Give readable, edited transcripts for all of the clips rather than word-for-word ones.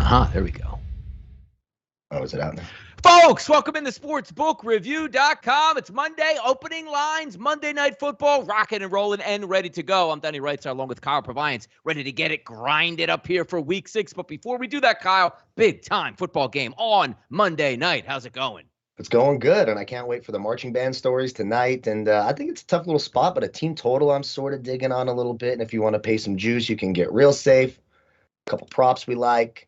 There we go. Oh, is it out now? Folks, welcome into sportsbookreview.com. It's Monday, opening lines, Monday Night Football, rocking and rolling and ready to go. I'm Donnie RightSide along with Kyle Purviance, ready to get it grinded up here for Week 6. But before we do that, Kyle, big-time football game on Monday night. How's it going? It's going good, and I can't wait for the marching band stories tonight. And I think it's a tough little spot, but a team total I'm sort of digging on a little bit. And if you want to pay some juice, you can get real safe. A couple props we like.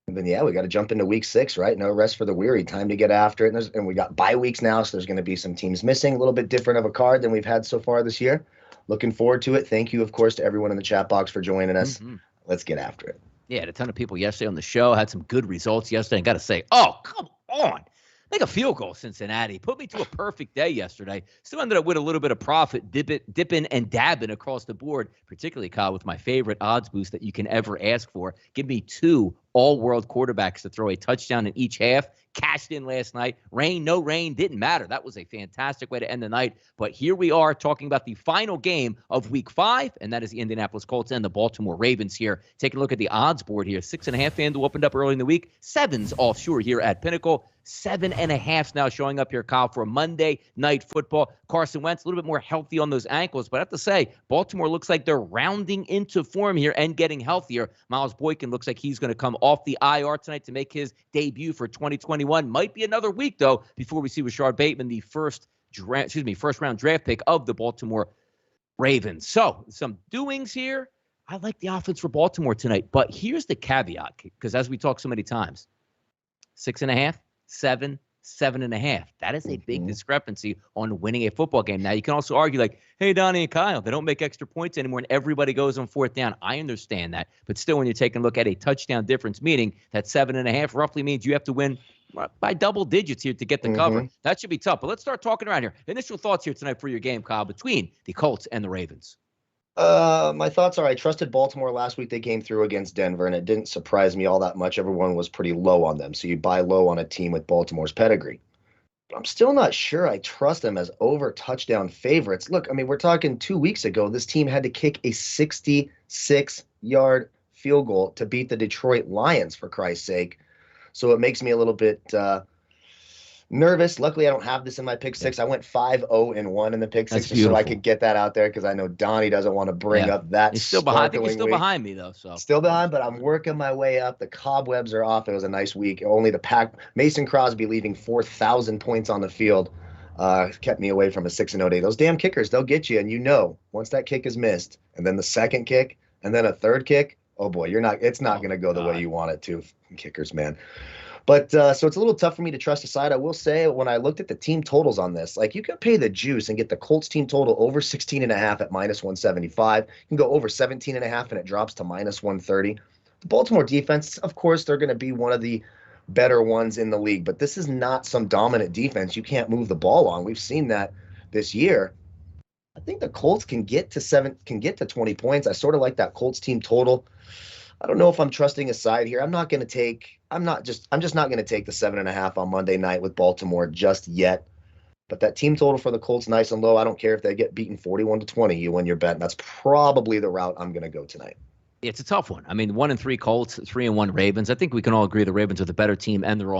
And then, we got to jump into Week 6, right? No rest for the weary. Time to get after it. And we got bye weeks now, so there's going to be some teams missing. A little bit different of a card than we've had so far this year. Looking forward to it. Thank you, of course, to everyone in the chat box for joining us. Mm-hmm. Let's get after it. Yeah, a ton of people yesterday on the show had some good results yesterday. And got to say, oh, come on. Make a field goal, Cincinnati. Put me to a perfect day yesterday. Still ended up with a little bit of profit, dipping and dabbing across the board, particularly, Kyle, with my favorite odds boost that you can ever ask for. Give me 2 all-world quarterbacks to throw a touchdown in each half. Cashed in last night. Rain, no rain, didn't matter. That was a fantastic way to end the night. But here we are talking about the final game of Week 5, and that is the Indianapolis Colts and the Baltimore Ravens here. Taking a look at the odds board here. 6.5 FanDuel opened up early in the week. 7's offshore here at Pinnacle. 7.5 now showing up here, Kyle, for Monday Night Football. Carson Wentz a little bit more healthy on those ankles, but I have to say, Baltimore looks like they're rounding into form here and getting healthier. Miles Boykin looks like he's going to come off the IR tonight to make his debut for 2021. Might be another week, though, before we see Rashard Bateman, the first round draft pick of the Baltimore Ravens. So, some doings here. I like the offense for Baltimore tonight, but here's the caveat, because as we talk so many times, 6.5, 7, 7.5. That is a big discrepancy on winning a football game. Now, you can also argue like, hey, Donnie and Kyle, they don't make extra points anymore and everybody goes on 4th down. I understand that. But still, when you're taking a look at a touchdown difference, meaning that 7.5 roughly means you have to win by double digits here to get the cover. That should be tough. But let's start talking around here. Initial thoughts here tonight for your game, Kyle, between the Colts and the Ravens. My thoughts are I trusted Baltimore last week. They came through against Denver, and it didn't surprise me all that much. Everyone was pretty low on them, so you buy low on a team with Baltimore's pedigree. But I'm still not sure I trust them as over touchdown favorites. Look, I mean, we're talking 2 weeks ago. This team had to kick a 66-yard field goal to beat the Detroit Lions, for Christ's sake. So it makes me a little bit nervous. Luckily, I don't have this in my pick 6. I went 5-0-1 in the pick 6 so I could get that out there because I know Donnie doesn't want to bring up that. He's still behind. I think he's still behind me, though. So still behind, but I'm working my way up. The cobwebs are off. It was a nice week. Only the pack. Mason Crosby leaving 4,000 points on the field kept me away from a 6-0 day. Those damn kickers, they'll get you. And once that kick is missed, and then the second kick, and then a third kick, oh boy, it's not going to go the way you want it to. Kickers, man. But so it's a little tough for me to trust aside. I will say when I looked at the team totals on this, like you can pay the juice and get the Colts team total over 16.5 at -175. You can go over 17.5 and it drops to -130. The Baltimore defense, of course, they're going to be one of the better ones in the league, but this is not some dominant defense you can't move the ball on. We've seen that this year. I think the Colts can get to 20 points. I sort of like that Colts team total. I don't know if I'm trusting a side here. I'm just not going to take the 7.5 on Monday night with Baltimore just yet. But that team total for the Colts, nice and low. I don't care if they get beaten 41-20. You win your bet. And that's probably the route I'm going to go tonight. It's a tough one. I mean, 1-3 Colts, 3-1 Ravens. I think we can all agree the Ravens are the better team, and they're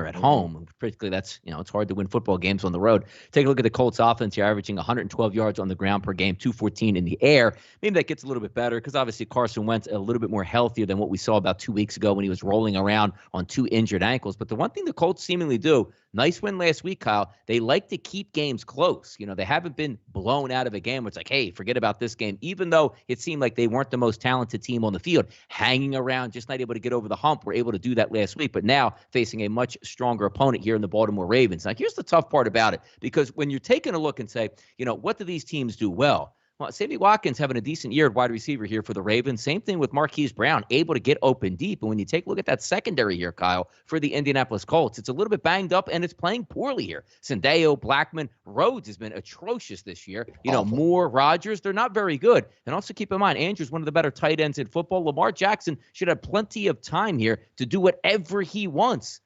at home. Particularly, that's it's hard to win football games on the road. Take a look at the Colts offense here, averaging 112 yards on the ground per game, 214 in the air. Maybe that gets a little bit better because obviously Carson Wentz a little bit more healthier than what we saw about 2 weeks ago when he was rolling around on 2 injured ankles. But the one thing the Colts seemingly do. Nice win last week, Kyle. They like to keep games close. They haven't been blown out of a game where it's like, hey, forget about this game, even though it seemed like they weren't the most talented team on the field, hanging around, just not able to get over the hump. We're able to do that last week, but now facing a much stronger opponent here in the Baltimore Ravens. Now, here's the tough part about it, because when you're taking a look and say, what do these teams do well? Well, Sammy Watkins having a decent year at wide receiver here for the Ravens. Same thing with Marquise Brown, able to get open deep. And when you take a look at that secondary here, Kyle, for the Indianapolis Colts, it's a little bit banged up and it's playing poorly here. Sendeo, Blackman, Rhodes has been atrocious this year. Moore, Rodgers, they're not very good. And also keep in mind, Andrews, one of the better tight ends in football. Lamar Jackson should have plenty of time here to do whatever he wants.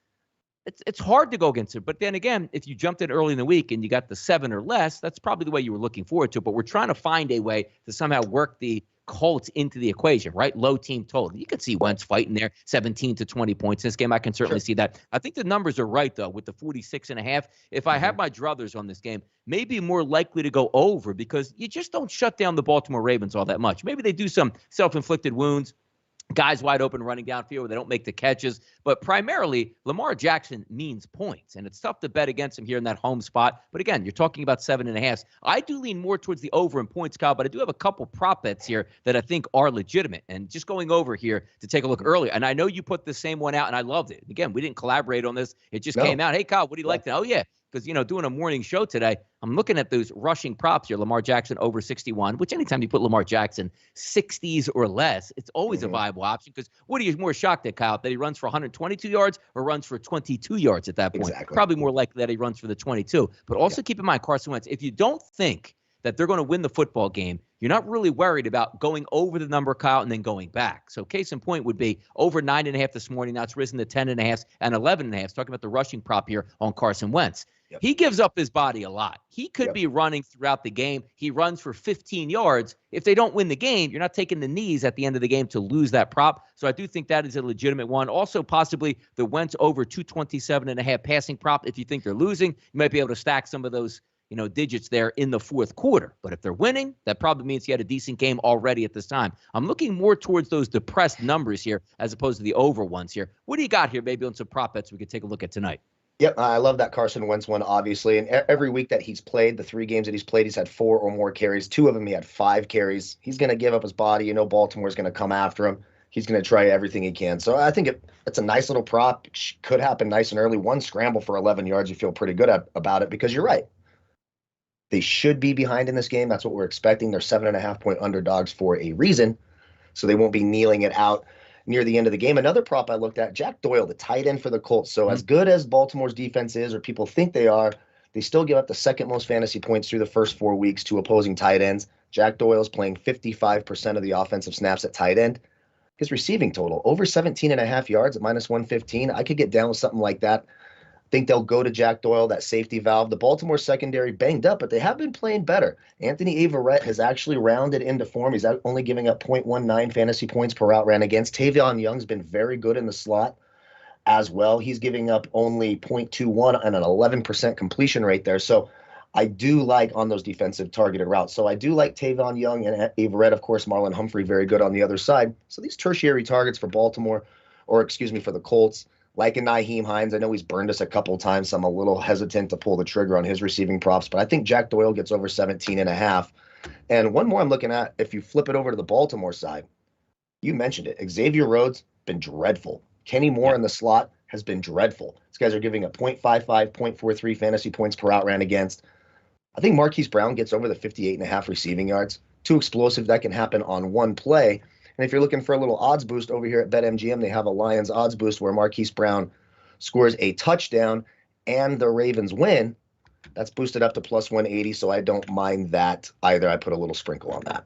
It's hard to go against it. But then again, if you jumped in early in the week and you got the 7 or less, that's probably the way you were looking forward to. But we're trying to find a way to somehow work the Colts into the equation, right? Low team total. You could see Wentz fighting there, 17 to 20 points. This game, I can certainly see that. I think the numbers are right, though, with the 46.5. If I have my druthers on this game, maybe more likely to go over because you just don't shut down the Baltimore Ravens all that much. Maybe they do some self-inflicted wounds. Guys wide open running downfield where they don't make the catches. But primarily, Lamar Jackson means points. And it's tough to bet against him here in that home spot. But again, you're talking about 7.5. I do lean more towards the over in points, Kyle, but I do have a couple prop bets here that I think are legitimate. And just going over here to take a look earlier. And I know you put the same one out, and I loved it. Again, we didn't collaborate on this. It just came out. Hey, Kyle, what do you like that? Oh, yeah. Because, doing a morning show today, I'm looking at those rushing props here. Lamar Jackson over 61, which anytime you put Lamar Jackson 60s or less, it's always a viable option. Because what are you more shocked at, Kyle, that he runs for 122 yards or runs for 22 yards at that point? Exactly. Probably more likely that he runs for the 22. But also keep in mind, Carson Wentz, if you don't think that they're going to win the football game, you're not really worried about going over the number, Kyle, and then going back. So case in point would be over 9.5 this morning. Now it's risen to 10.5 and 11.5. Talking about the rushing prop here on Carson Wentz. Yep. He gives up his body a lot. He could be running throughout the game. He runs for 15 yards. If they don't win the game, you're not taking the knees at the end of the game to lose that prop. So I do think that is a legitimate one. Also, possibly the Wentz over 227.5 passing prop. If you think they're losing, you might be able to stack some of those digits there in the fourth quarter. But if they're winning, that probably means he had a decent game already at this time. I'm looking more towards those depressed numbers here as opposed to the over ones here. What do you got here, maybe on some prop bets we could take a look at tonight? Yep, I love that Carson Wentz one, obviously. And every week that he's played, the 3 games that he's played, he's had 4 or more carries. 2 of them, he had 5 carries. He's going to give up his body. Baltimore's going to come after him. He's going to try everything he can. So I think it's a nice little prop. It could happen nice and early. One scramble for 11 yards, you feel pretty good about it because you're right. They should be behind in this game. That's what we're expecting. They're 7.5-point underdogs for a reason. So they won't be kneeling it out near the end of the game. Another prop I looked at, Jack Doyle, the tight end for the Colts. So as good as Baltimore's defense is, or people think they are, they still give up the second most fantasy points through the first 4 weeks to opposing tight ends. Jack Doyle's playing 55% of the offensive snaps at tight end. His receiving total, over 17.5 yards at minus 115. I could get down with something like that. Think they'll go to Jack Doyle, that safety valve. The Baltimore secondary banged up, but they have been playing better. Anthony Averett has actually rounded into form. He's only giving up 0.19 fantasy points per route ran against. Tavion Young's been very good in the slot as well. He's giving up only 0.21 and an 11% completion rate there. So I do like on those defensive targeted routes. So I do like Tavion Young and Averett. Of course, Marlon Humphrey, very good on the other side. So these tertiary targets for Baltimore, for the Colts, like a Nyheim Hines. I know he's burned us a couple of times, so I'm a little hesitant to pull the trigger on his receiving props, but I think Jack Doyle gets over 17.5. And one more I'm looking at, if you flip it over to the Baltimore side, you mentioned it. Xavier Rhodes, been dreadful. Kenny Moore in the slot has been dreadful. These guys are giving a 0.55, 0.43 fantasy points per out ran against. I think Marquise Brown gets over the 58.5 receiving yards. Too explosive. That can happen on one play. And if you're looking for a little odds boost over here at BetMGM, they have a Lions odds boost where Marquise Brown scores a touchdown and the Ravens win. That's boosted up to plus 180, so I don't mind that either. I put a little sprinkle on that.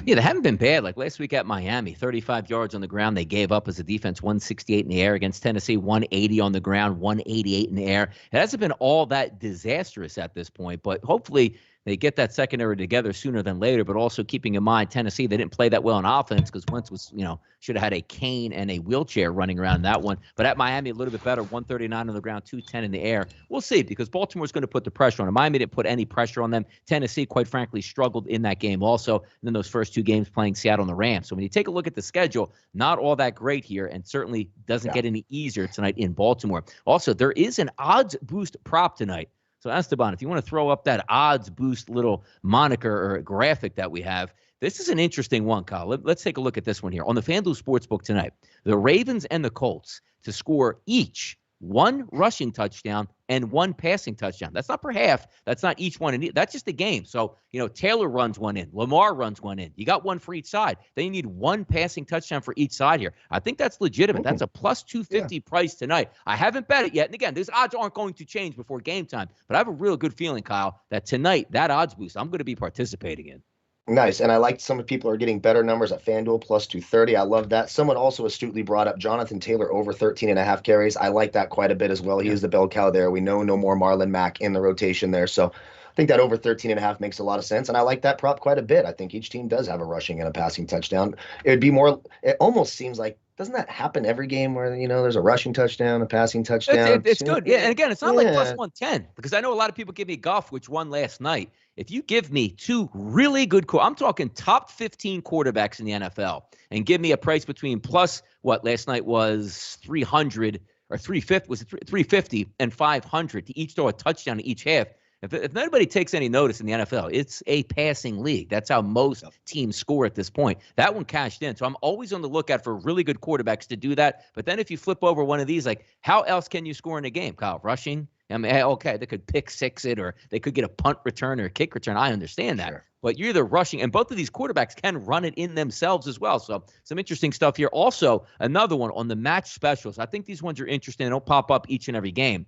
Yeah, they haven't been bad. Like last week at Miami, 35 yards on the ground. They gave up as a defense, 168 in the air against Tennessee, 180 on the ground, 188 in the air. It hasn't been all that disastrous at this point, but hopefully they get that secondary together sooner than later, but also keeping in mind Tennessee, they didn't play that well on offense because Wentz was, should have had a cane and a wheelchair running around that one. But at Miami, a little bit better, 139 on the ground, 210 in the air. We'll see because Baltimore's going to put the pressure on them. Miami didn't put any pressure on them. Tennessee, quite frankly, struggled in that game also. And then those first 2 games playing Seattle and the Rams. So when you take a look at the schedule, not all that great here and certainly doesn't get any easier tonight in Baltimore. Also, there is an odds boost prop tonight. So Esteban, if you want to throw up that odds boost little moniker or graphic that we have, this is an interesting one, Kyle. Let's take a look at this one here. On the FanDuel Sportsbook tonight, the Ravens and the Colts to score each 1 rushing touchdown and 1 passing touchdown. That's not per half. That's not each one. That's just a game. So, Taylor runs 1 in. Lamar runs 1 in. You got 1 for each side. Then you need 1 passing touchdown for each side here. I think that's legitimate. That's a plus 250 price tonight. I haven't bet it yet. And again, those odds aren't going to change before game time. But I have a real good feeling, Kyle, that tonight, that odds boost, I'm going to be participating in. Nice. And I like some people are getting better numbers at FanDuel, plus 230. I love that. Someone also astutely brought up Jonathan Taylor over 13.5 carries. I like that quite a bit as well. He is the bell cow there. We know no more Marlon Mack in the rotation there. So think that over 13.5 makes a lot of sense. And I like that prop quite a bit. I think each team does have a rushing and a passing touchdown. It almost seems like, doesn't that happen every game where, there's a rushing touchdown, a passing touchdown? It's good. Yeah. And again, it's not like plus Yeah. 110 because I know a lot of people give me Goff, which won last night. If you give me two really good, I'm talking top 15 quarterbacks in the NFL, and give me a price between plus what last night was 300 or 350, was it 350 and 500 to each throw a touchdown in each half. If nobody takes any notice in the NFL, it's a passing league. That's how most teams score at this point. That one cashed in. So I'm always on the lookout for really good quarterbacks to do that. But then if you flip over one of these, like how else can you score in a game, Kyle? Rushing? I mean, okay, they could pick six it, or they could get a punt return or a kick return. I understand that. Sure. But you're either rushing, and both of these quarterbacks can run it in themselves as well. So some interesting stuff here. Also, another one on the match specials. I think these ones are interesting. They don't pop up each and every game.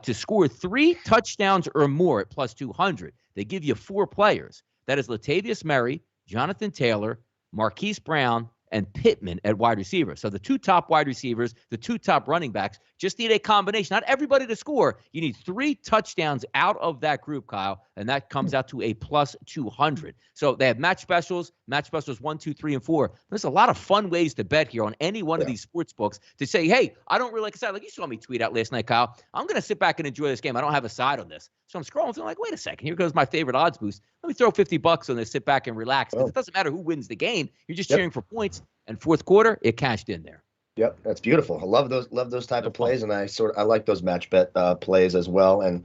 To score 3 touchdowns or more at plus 200, they give you 4 players. That is Latavius Murray, Jonathan Taylor, Marquise Brown, and Pittman at wide receiver. So the 2 top wide receivers, the 2 top running backs, just need a combination. Not everybody to score. You need 3 touchdowns out of that group, Kyle, and that comes out to a plus 200. So they have match specials 1, 2, 3, and 4. There's a lot of fun ways to bet here on any one of these sports books to say, hey, I don't really like a side. Like you saw me tweet out last night, Kyle. I'm going to sit back and enjoy this game. I don't have a side on this. So I'm scrolling through like, wait a second. Here goes my favorite odds boost. Let me throw $50 on this, sit back and relax. Because it doesn't matter who wins the game. You're just cheering for points. And fourth quarter, it cashed in there. Yep, that's beautiful. I love those type of plays, and I like those match bet plays as well. And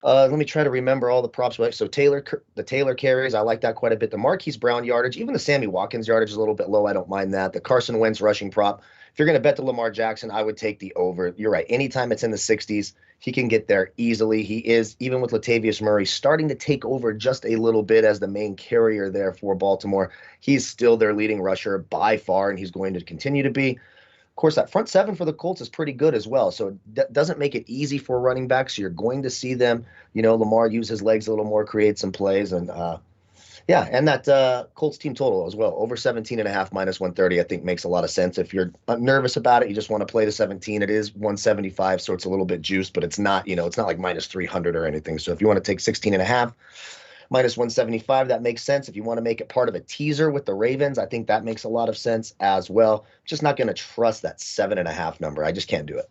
let me try to remember all the props. So the Taylor carries, I like that quite a bit. The Marquise Brown yardage, even the Sammy Watkins yardage is a little bit low. I don't mind that. The Carson Wentz rushing prop. If you're going to bet the Lamar Jackson, I would take the over. You're right. Anytime it's in the 60s, he can get there easily. He is, even with Latavius Murray, starting to take over just a little bit as the main carrier there for Baltimore. He's still their leading rusher by far, and he's going to continue to be. Of course, that front 7 for the Colts is pretty good as well. So it doesn't make it easy for running backs. So you're going to see them, Lamar use his legs a little more, create some plays. And and that Colts team total as well, over 17.5 minus 130, I think makes a lot of sense. If you're nervous about it, you just want to play the 17. It is 175, so it's a little bit juiced, but it's not, it's not like minus 300 or anything. So if you want to take 16.5 minus 175, that makes sense. If you want to make it part of a teaser with the Ravens, I think that makes a lot of sense as well. Just not going to trust that 7.5 number. I just can't do it.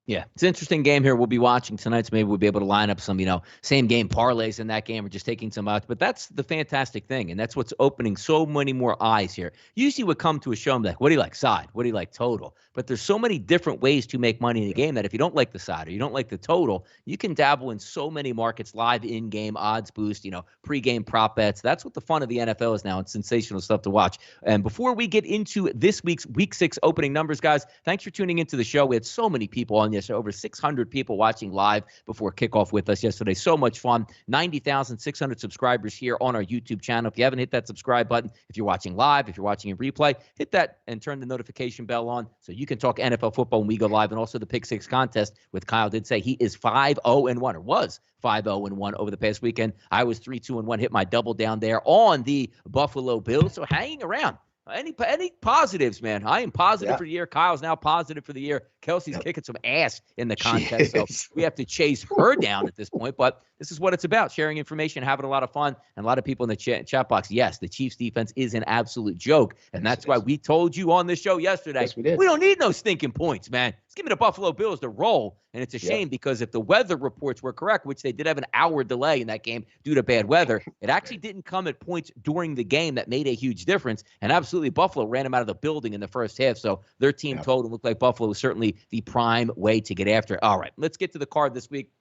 Yeah, it's an interesting game here. We'll be watching tonight, so maybe we'll be able to line up some, same game parlays in that game or just taking some odds. But that's the fantastic thing, and that's what's opening so many more eyes here. Usually would come to a show and be like, what do you like, side? What do you like, total? But there's so many different ways to make money in the game that if you don't like the side or you don't like the total, you can dabble in so many markets, live in-game odds boost, pre-game prop bets. That's what the fun of the NFL is now. It's sensational stuff to watch. And before we get into this week's Week 6 opening numbers, guys, thanks for tuning into the show. We had so many people on yesterday, over 600 people watching live before kickoff with us yesterday. So much fun. 90,600 subscribers here on our YouTube channel. If you haven't hit that subscribe button, if you're watching live, if you're watching in replay, hit that and turn the notification bell on so you can talk NFL football when we go live. And also the Pick 6 contest with Kyle did say he is 5-0-1, or was 5-0-1 over the past weekend. I was 3-2-1, hit my double down there on the Buffalo Bills. So hanging around. Any positives, man? I am positive for the year. Kyle's now positive for the year. Kelsey's kicking some ass in the contest, so we have to chase her down at this point. But this is what it's about, sharing information, having a lot of fun, and a lot of people in the chat box. Yes, the Chiefs defense is an absolute joke, and that's why we told you on the show yesterday, we don't need no stinking points, man. Just give me the Buffalo Bills to roll. And it's a shame because if the weather reports were correct, which they did have an hour delay in that game due to bad weather, it actually didn't come at points during the game that made a huge difference. And absolutely, Buffalo ran them out of the building in the first half. So their team total looked like Buffalo was certainly the prime way to get after it. All right, let's get to the card this week.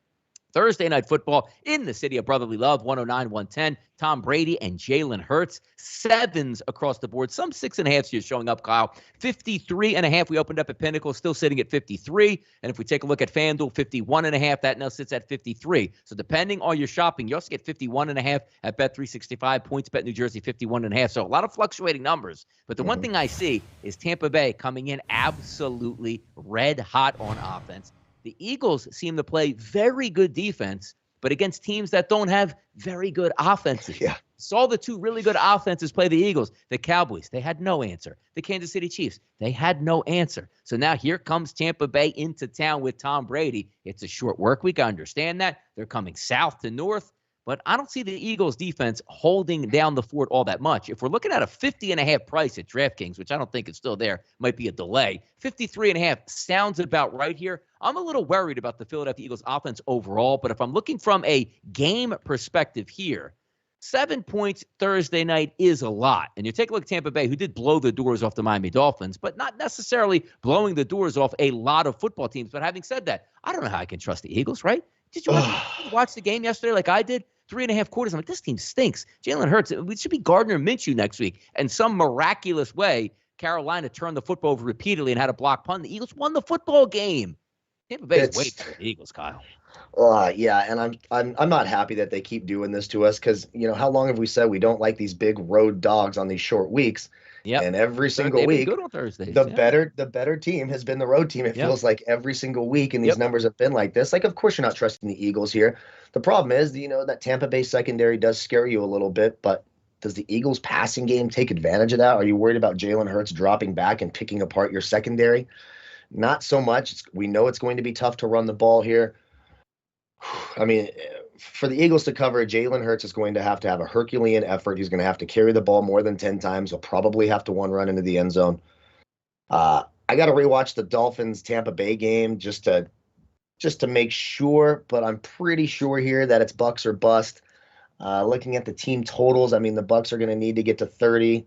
Thursday night football in the city of brotherly love, 109-110. Tom Brady and Jalen Hurts, 7s across the board. Some 6.5s here showing up, Kyle. 53.5. We opened up at Pinnacle, still sitting at 53. And if we take a look at FanDuel, 51.5. That now sits at 53. So depending on your shopping, you also get 51.5 at Bet365. PointsBet New Jersey, 51.5. So a lot of fluctuating numbers. But the one thing I see is Tampa Bay coming in absolutely red hot on offense. The Eagles seem to play very good defense, but against teams that don't have very good offenses. Saw the 2 really good offenses play the Eagles. The Cowboys, they had no answer. The Kansas City Chiefs, they had no answer. So now here comes Tampa Bay into town with Tom Brady. It's a short work week. I understand that. They're coming south to north. but I don't see the Eagles defense holding down the fort all that much. If we're looking at a 50.5 price at DraftKings, which I don't think is still there, might be a delay, 53.5 sounds about right here. I'm a little worried about the Philadelphia Eagles offense overall, but if I'm looking from a game perspective here, 7 points Thursday night is a lot. And you take a look at Tampa Bay, who did blow the doors off the Miami Dolphins, but not necessarily blowing the doors off a lot of football teams. But having said that, I don't know how I can trust the Eagles, right? Did you watch the game yesterday like I did? 3.5 quarters. I'm like, this team stinks. Jalen Hurts, it should be Gardner Minshew next week. And some miraculous way, Carolina turned the football over repeatedly and had a block punt. The Eagles won the football game. Tampa Bay is waiting for the Eagles, Kyle. Yeah, and I'm not happy that they keep doing this to us because, how long have we said we don't like these big road dogs on these short weeks? Yeah, and every single week, good on Thursdays, the better team has been the road team. It feels like every single week, and these numbers have been like this. Like, of course, you're not trusting the Eagles here. The problem is, that Tampa Bay secondary does scare you a little bit, but does the Eagles passing game take advantage of that? Are you worried about Jalen Hurts dropping back and picking apart your secondary? Not so much. We know it's going to be tough to run the ball here. I mean, for the Eagles to cover, Jalen Hurts is going to have a Herculean effort. He's going to have to carry the ball more than 10 times. He'll probably have to run into the end zone. I got to rewatch the Dolphins-Tampa Bay game just to make sure, but I'm pretty sure here that it's Bucks or bust. Looking at the team totals, I mean, the Bucks are going to need to get to 30.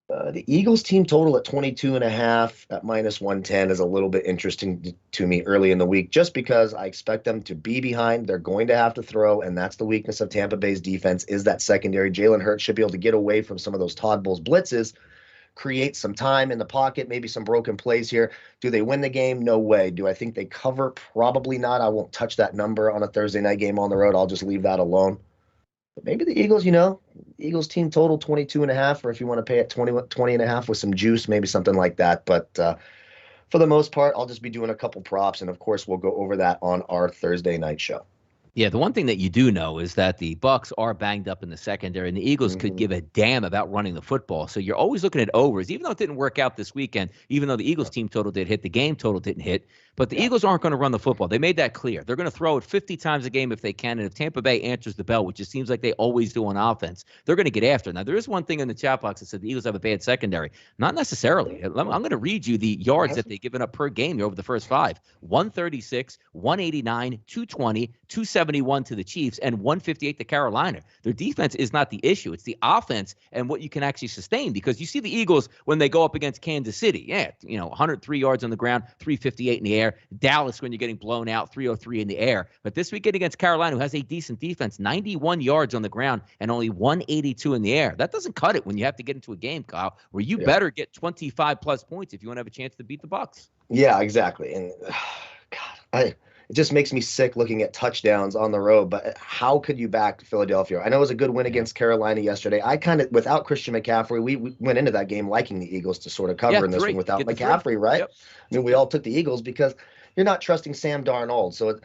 The Eagles team total at 22.5 at -110 is a little bit interesting to me early in the week, just because I expect them to be behind. They're going to have to throw, and that's the weakness of Tampa Bay's defense is that secondary. Jalen Hurts should be able to get away from some of those Todd Bowles blitzes, create some time in the pocket, maybe some broken plays here. Do they win the game? No way. Do I think they cover? Probably not. I won't touch that number on a Thursday night game on the road. I'll just leave that alone. But maybe the Eagles, Eagles team total 22.5, or if you want to pay at 20.5 with some juice, maybe something like that. But for the most part, I'll just be doing a couple props. And of course, we'll go over that on our Thursday night show. Yeah, the one thing that you do know is that the Bucks are banged up in the secondary, and the Eagles could give a damn about running the football. So you're always looking at overs, even though it didn't work out this weekend, even though the Eagles team total did hit, the game total didn't hit. But the Eagles aren't going to run the football. They made that clear. They're going to throw it 50 times a game if they can. And if Tampa Bay answers the bell, which it seems like they always do on offense, they're going to get after it. Now, there is one thing in the chat box that said the Eagles have a bad secondary. Not necessarily. I'm going to read you the yards that they've given up per game over the first 5. 136, 189, 220, 271 to the Chiefs, and 158 to Carolina. Their defense is not the issue. It's the offense and what you can actually sustain, because you see the Eagles when they go up against Kansas City. 103 yards on the ground, 358 in the air. Dallas, when you're getting blown out, 303 in the air. But this weekend against Carolina, who has a decent defense, 91 yards on the ground and only 182 in the air. That doesn't cut it when you have to get into a game, Kyle, where you better get 25 plus points if you want to have a chance to beat the Bucks. Yeah, exactly. And it just makes me sick looking at touchdowns on the road. But how could you back Philadelphia? I know it was a good win against Carolina yesterday. I kind of, without Christian McCaffrey, we went into that game liking the Eagles to sort of cover in this one without McCaffrey, right? Yep. I mean, we all took the Eagles because you're not trusting Sam Darnold. So,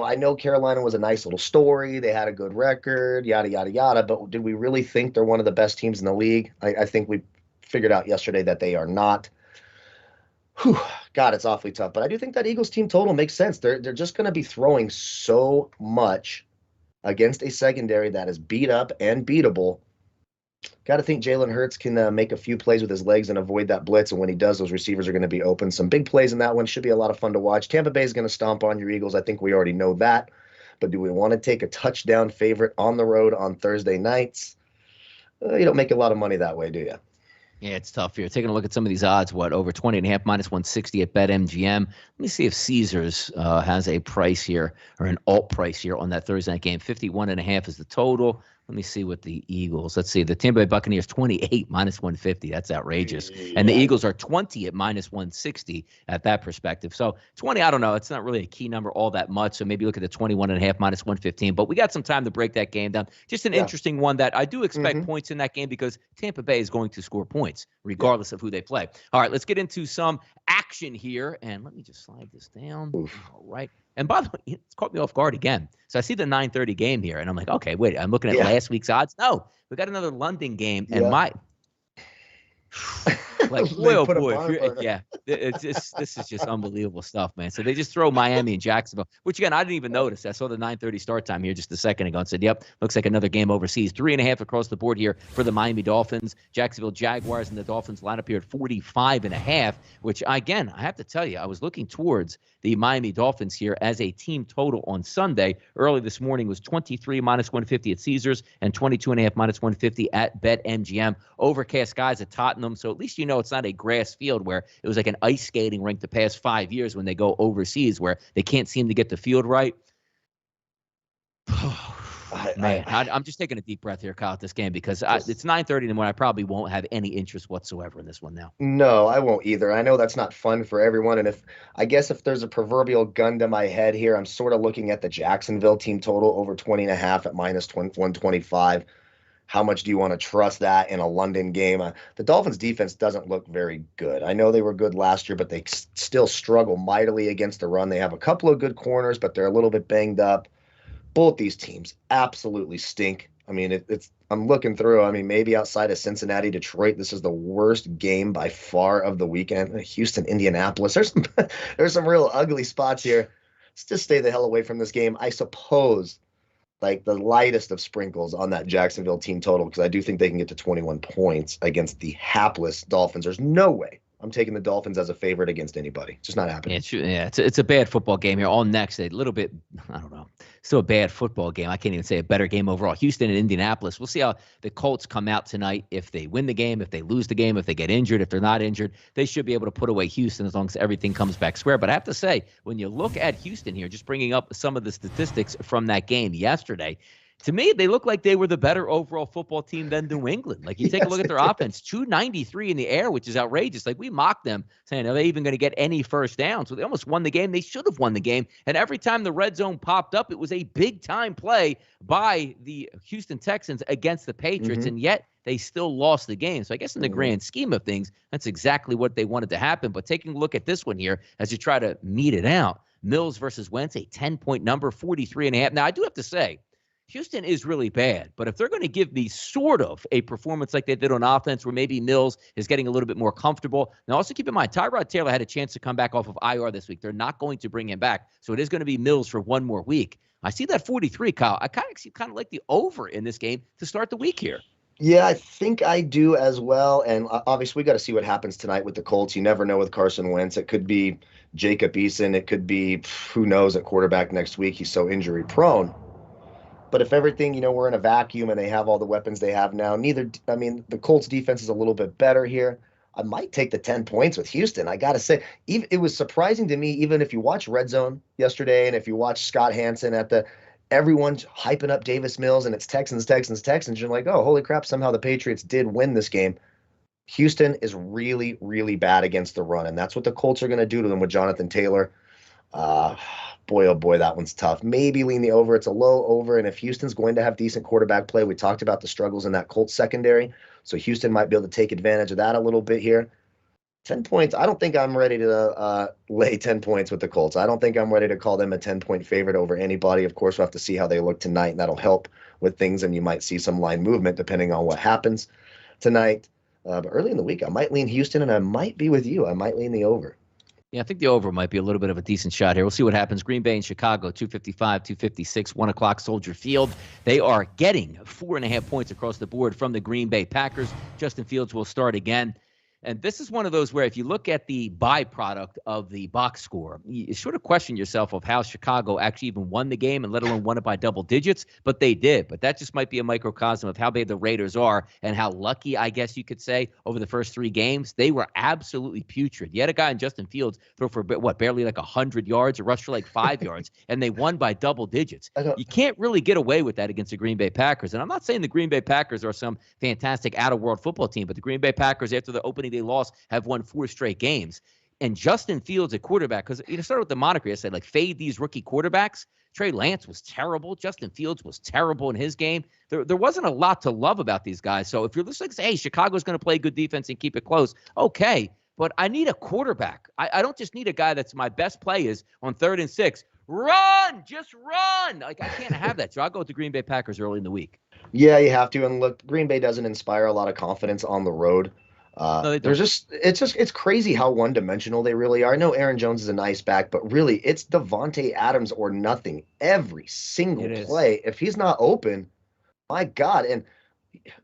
I know Carolina was a nice little story. They had a good record, yada, yada, yada. But did we really think they're one of the best teams in the league? I think we figured out yesterday that they are not. Whew, God, it's awfully tough. But I do think that Eagles team total makes sense. They're just going to be throwing so much against a secondary that is beat up and beatable. Got to think Jalen Hurts can make a few plays with his legs and avoid that blitz. And when he does, those receivers are going to be open. Some big plays in that one. Should be a lot of fun to watch. Tampa Bay is going to stomp on your Eagles. I think we already know that. But do we want to take a touchdown favorite on the road on Thursday nights? You don't make a lot of money that way, do you? Yeah, it's tough here. Taking a look at some of these odds, over 20.5, -160 at BetMGM. Let me see if Caesars has a price here, or an alt price here on that Thursday night game. 51.5 is the total. Let me see what the Eagles. Let's see. The Tampa Bay Buccaneers 28 -150. That's outrageous. And the Eagles are 20 at -160 at that perspective. So 20, I don't know. It's not really a key number all that much. So maybe look at the 21.5 -115. But we got some time to break that game down. Just an interesting one that I do expect points in that game, because Tampa Bay is going to score points regardless of who they play. All right, let's get into some action here. And let me just slide this down. All right. And by the way, it's caught me off guard again. So I see the 9:30 game here, and I'm like, okay, wait, I'm looking at last week's odds. No, we got another London game, and Like, boy, oh boy, yeah, this is just unbelievable stuff, man. So they just throw Miami and Jacksonville, which again I didn't even notice. I saw the 9:30 start time here just a second ago and said, "Yep, looks like another game overseas." 3.5 across the board here for the Miami Dolphins. Jacksonville Jaguars and the Dolphins line up here at 45.5. Which again, I have to tell you, I was looking towards the Miami Dolphins here as a team total on Sunday. Early this morning was 23 minus 150 at Caesars and 22.5 minus 150 at BetMGM. Overcast skies at Tottenham, so at least you know it's not a grass field where it was like an ice skating rink the past 5 years when they go overseas where they can't seem to get the field right. Man, I'm just taking a deep breath here, Kyle, at this game because it's 9:30 in the morning. I probably won't have any interest whatsoever in this one now. No, I won't either. I know that's not fun for everyone. And if there's a proverbial gun to my head here, I'm sort of looking at the Jacksonville team total over 20.5 at minus 125. How much do you want to trust that in a London game? The Dolphins defense doesn't look very good. I know they were good last year, but they still struggle mightily against the run. They have a couple of good corners, but they're a little bit banged up. Both these teams absolutely stink. I mean, I'm looking through. I mean, maybe outside of Cincinnati, Detroit, this is the worst game by far of the weekend. Houston, Indianapolis. There's some real ugly spots here. Let's just stay the hell away from this game. I suppose like the lightest of sprinkles on that Jacksonville team total because I do think they can get to 21 points against the hapless Dolphins. There's no way I'm taking the Dolphins as a favorite against anybody. It's just not happening. It's a bad football game here. All next, a little bit, I don't know. Still a bad football game. I can't even say a better game overall. Houston and Indianapolis. We'll see how the Colts come out tonight. If they win the game, if they lose the game, if they get injured, if they're not injured, they should be able to put away Houston as long as everything comes back square. But I have to say, when you look at Houston here, just bringing up some of the statistics from that game yesterday, to me, they look like they were the better overall football team than New England. Like, you take a look at their offense, 293 in the air, which is outrageous. Like, we mocked them, saying, are they even going to get any first down? So they almost won the game. They should have won the game. And every time the red zone popped up, it was a big-time play by the Houston Texans against the Patriots, and yet they still lost the game. So I guess in the grand scheme of things, that's exactly what they wanted to happen. But taking a look at this one here, as you try to meet it out, Mills versus Wentz, a 10-point number, 43.5. Now, I do have to say, Houston is really bad, but if they're going to give me sort of a performance like they did on offense where maybe Mills is getting a little bit more comfortable. Now, also keep in mind, Tyrod Taylor had a chance to come back off of IR this week. They're not going to bring him back, so it is going to be Mills for one more week. I see that 43, Kyle. I kind of like the over in this game to start the week here. Yeah, I think I do as well. And obviously, we got to see what happens tonight with the Colts. You never know with Carson Wentz. It could be Jacob Eason. It could be who knows at quarterback next week. He's so injury prone. But if everything, we're in a vacuum and they have all the weapons they have now, the Colts defense is a little bit better here. I might take the 10 points with Houston. I got to say, it was surprising to me, even if you watch Red Zone yesterday and if you watch Scott Hansen everyone's hyping up Davis Mills and it's Texans. You're like, oh, holy crap, somehow the Patriots did win this game. Houston is really, really bad against the run, and that's what the Colts are going to do to them with Jonathan Taylor. Boy, oh boy, that one's tough. Maybe lean the over. It's a low over. And if Houston's going to have decent quarterback play, we talked about the struggles in that Colts secondary. So Houston might be able to take advantage of that a little bit here. 10 points. I don't think I'm ready to lay 10 points with the Colts. I don't think I'm ready to call them a 10-point favorite over anybody. Of course, we'll have to see how they look tonight, and that'll help with things. And you might see some line movement depending on what happens tonight. But early in the week, I might lean Houston, and I might be with you. I might lean the over. Yeah, I think the over might be a little bit of a decent shot here. We'll see what happens. Green Bay and Chicago, 255, 256, 1 o'clock Soldier Field. They are getting 4.5 points across the board from the Green Bay Packers. Justin Fields will start again. And this is one of those where if you look at the byproduct of the box score, you sort of question yourself of how Chicago actually even won the game and let alone won it by double digits, but they did. But that just might be a microcosm of how bad the Raiders are and how lucky, I guess you could say, over the first 3 games. They were absolutely putrid. You had a guy in Justin Fields throw for, barely like 100 yards or rush for like 5 yards, and they won by double digits. You can't really get away with that against the Green Bay Packers. And I'm not saying the Green Bay Packers are some fantastic out-of-world football team, but the Green Bay Packers, after the opening they lost, have won 4 straight games. And Justin Fields at quarterback, because started with the moniker, I said, like, fade these rookie quarterbacks. Trey Lance was terrible. Justin Fields was terrible in his game. There wasn't a lot to love about these guys. So if you're listening, say, hey, Chicago's going to play good defense and keep it close, okay. But I need a quarterback. I don't just need a guy that's my best play is on 3rd and 6. Run! Just run! Like, I can't have that. So I'll go with the Green Bay Packers early in the week. Yeah, you have to. And look, Green Bay doesn't inspire a lot of confidence on the road. No, they don't. It's crazy how one-dimensional they really are. I know Aaron Jones is a nice back, but really it's Devontae Adams or nothing every single It is. play. If he's not open, my God. And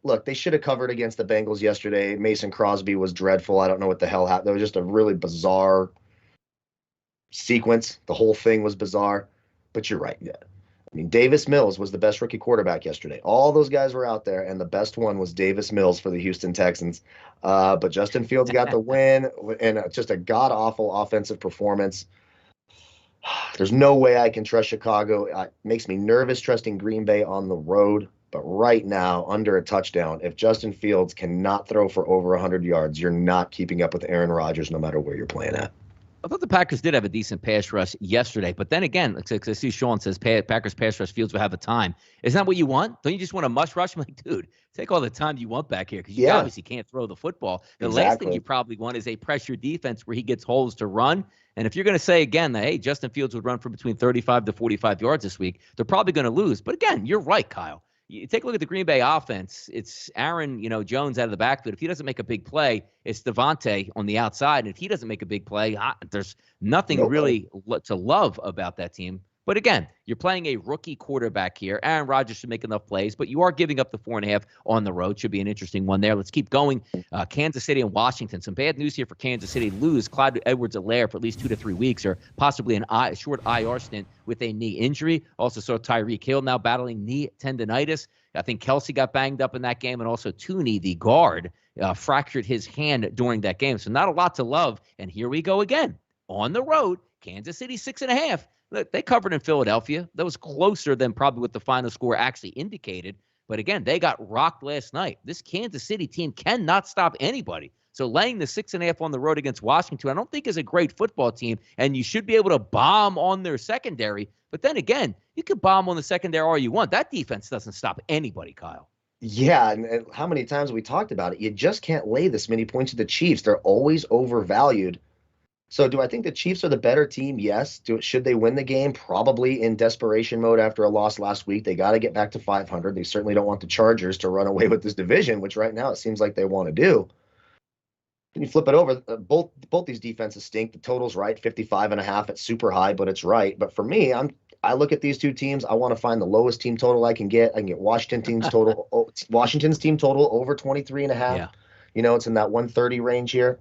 look, they should have covered against the Bengals yesterday. Mason Crosby was dreadful. I don't know what the hell happened. That was just a really bizarre sequence. The whole thing was bizarre. But you're right. Yeah. I mean, Davis Mills was the best rookie quarterback yesterday. All those guys were out there, and the best one was Davis Mills for the Houston Texans. But Justin Fields got the win, and just a god-awful offensive performance. There's no way I can trust Chicago. It makes me nervous trusting Green Bay on the road. But right now, under a touchdown, if Justin Fields cannot throw for over 100 yards, you're not keeping up with Aaron Rodgers no matter where you're playing at. I thought the Packers did have a decent pass rush yesterday, but then again, like I see Sean says Packers pass rush Fields will have a time. Isn't that what you want? Don't you just want a mush rush? I'm like, dude, take all the time you want back here because you obviously can't throw the football. The last thing you probably want is a pressure defense where he gets holes to run. And if you're going to say again that, hey, Justin Fields would run for between 35 to 45 yards this week, they're probably going to lose. But again, you're right, Kyle. You take a look at the Green Bay offense. It's Aaron, Jones out of the backfield. If he doesn't make a big play, it's Devontae on the outside. And if he doesn't make a big play, there's nothing really to love about that team. But again, you're playing a rookie quarterback here. Aaron Rodgers should make enough plays, but you are giving up the 4.5 on the road. Should be an interesting one there. Let's keep going. Kansas City and Washington. Some bad news here for Kansas City. Lose Clyde Edwards-Helaire for at least 2 to 3 weeks, or possibly a short IR stint with a knee injury. Also saw Tyreek Hill now battling knee tendonitis. I think Kelsey got banged up in that game, and also Tooney, the guard, fractured his hand during that game. So not a lot to love. And here we go again. On the road, Kansas City 6.5. Look, they covered in Philadelphia. That was closer than probably what the final score actually indicated. But again, they got rocked last night. This Kansas City team cannot stop anybody. So laying the 6.5 on the road against Washington, I don't think is a great football team, and you should be able to bomb on their secondary. But then again, you can bomb on the secondary all you want. That defense doesn't stop anybody, Kyle. Yeah, and how many times have we talked about it? You just can't lay this many points to the Chiefs. They're always overvalued. So do I think the Chiefs are the better team? Yes. Should they win the game? Probably in desperation mode after a loss last week. They got to get back to 500. They certainly don't want the Chargers to run away with this division, which right now it seems like they want to do. Can you flip it over? Both these defenses stink. The total's right, 55.5. It's super high, but it's right. But for me, I look at these two teams. I want to find the lowest team total I can get. I can get Washington's team total over 23.5. Yeah. It's in that 130 range here.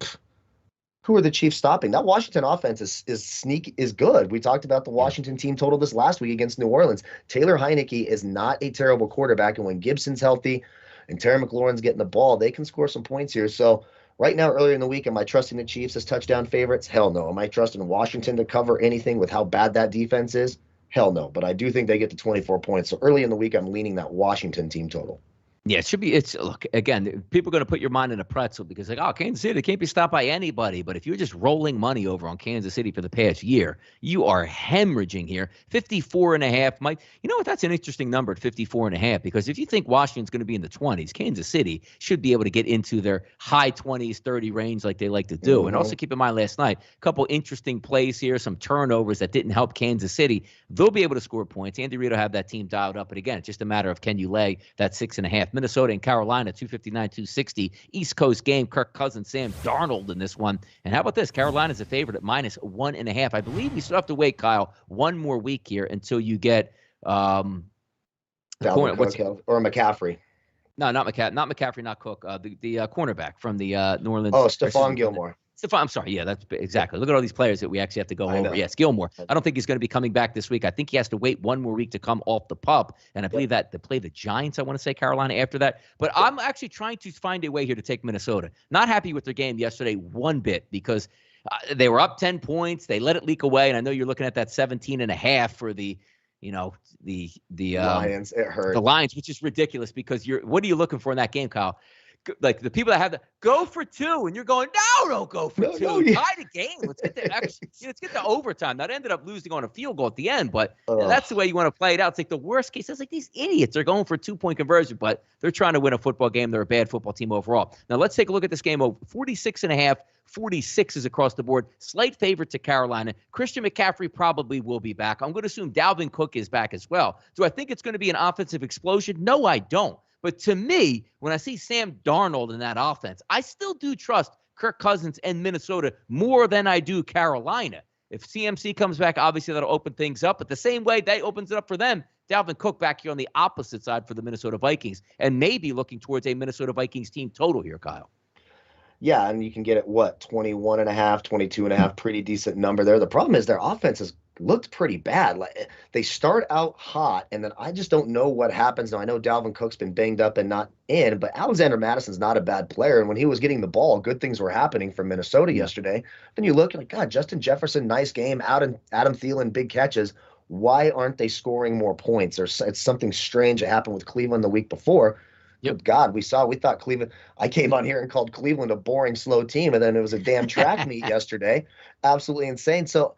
Who are the Chiefs stopping? That Washington offense is good. We talked about the Washington team total this last week against New Orleans. Taylor Heineke is not a terrible quarterback, and when Gibson's healthy and Terry McLaurin's getting the ball, they can score some points here. So right now, earlier in the week, am I trusting the Chiefs as touchdown favorites? Hell no. Am I trusting Washington to cover anything with how bad that defense is? Hell no. But I do think they get to 24 points. So early in the week, I'm leaning that Washington team total. Yeah, it should be. Look, again, people are going to put your mind in a pretzel because Kansas City can't be stopped by anybody. But if you're just rolling money over on Kansas City for the past year, you are hemorrhaging here. 54.5 might, you know what? That's an interesting number at 54.5, because if you think Washington's going to be in the 20s, Kansas City should be able to get into their high 20s, 30 range like they like to do. And also keep in mind last night, a couple interesting plays here, some turnovers that didn't help Kansas City. They'll be able to score points. Andy Reid will have that team dialed up. But again, it's just a matter of can you lay that 6.5. Minnesota and Carolina, 259, 260. East Coast game, Kirk Cousins, Sam Darnold in this one. And how about this? Carolina's a favorite at -1.5. I believe we still have to wait, Kyle, one more week here until you get or McCaffrey. No, not McCaffrey, not Cook. The cornerback from the New Orleans. Oh, Stephon Gilmore. I'm sorry. Yeah, that's exactly. Look at all these players that we actually have to go over. Yes, Gilmore. I don't think he's going to be coming back this week. I think he has to wait one more week to come off the pup. And I believe that they play the Giants, I want to say, Carolina after that. But I'm actually trying to find a way here to take Minnesota. Not happy with their game yesterday one bit because they were up 10 points. They let it leak away. And I know you're looking at that 17.5 for the Lions. It hurt. The Lions, which is ridiculous because what are you looking for in that game, Kyle? Like the people that have go for 2, and you're going, no, don't go for 2. Tie the game. Let's get to overtime. That ended up losing on a field goal at the end, but that's the way you want to play it out. It's like the worst case. It's like these idiots are going for a 2-point conversion, but they're trying to win a football game. They're a bad football team overall. Now let's take a look at this game. 46.5, 46 is across the board. Slight favorite to Carolina. Christian McCaffrey probably will be back. I'm going to assume Dalvin Cook is back as well. Do I think it's going to be an offensive explosion? No, I don't. But to me, when I see Sam Darnold in that offense, I still do trust Kirk Cousins and Minnesota more than I do Carolina. If CMC comes back, obviously that'll open things up. But the same way that opens it up for them, Dalvin Cook back here on the opposite side for the Minnesota Vikings, and maybe looking towards a Minnesota Vikings team total here, Kyle. Yeah, and you can get it, 21.5, 22.5, pretty decent number there. The problem is their offense has looked pretty bad. Like, they start out hot, and then I just don't know what happens. Now, I know Dalvin Cook's been banged up and not in, but Alexander Madison's not a bad player. And when he was getting the ball, good things were happening for Minnesota yesterday. Then you look, you're like, God, Justin Jefferson, nice game. Adam Thielen, big catches. Why aren't they scoring more points? Or it's something strange that happened with Cleveland the week before. Yep. God, we thought Cleveland. I came on here and called Cleveland a boring, slow team, and then it was a damn track meet yesterday. Absolutely insane. So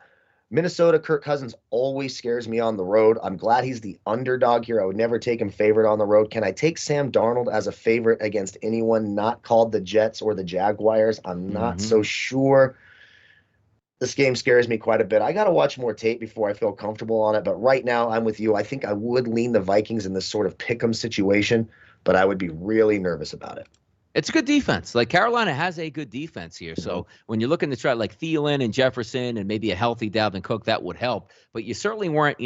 Minnesota, Kirk Cousins always scares me on the road. I'm glad he's the underdog here. I would never take him favorite on the road. Can I take Sam Darnold as a favorite against anyone not called the Jets or the Jaguars? I'm not so sure. This game scares me quite a bit. I got to watch more tape before I feel comfortable on it. But right now, I'm with you. I think I would lean the Vikings in this sort of pick-em situation, but I would be really nervous about it. It's a good defense. Like, Carolina has a good defense here. So when you're looking to try like Thielen and Jefferson and maybe a healthy Dalvin Cook, that would help. But you certainly weren't,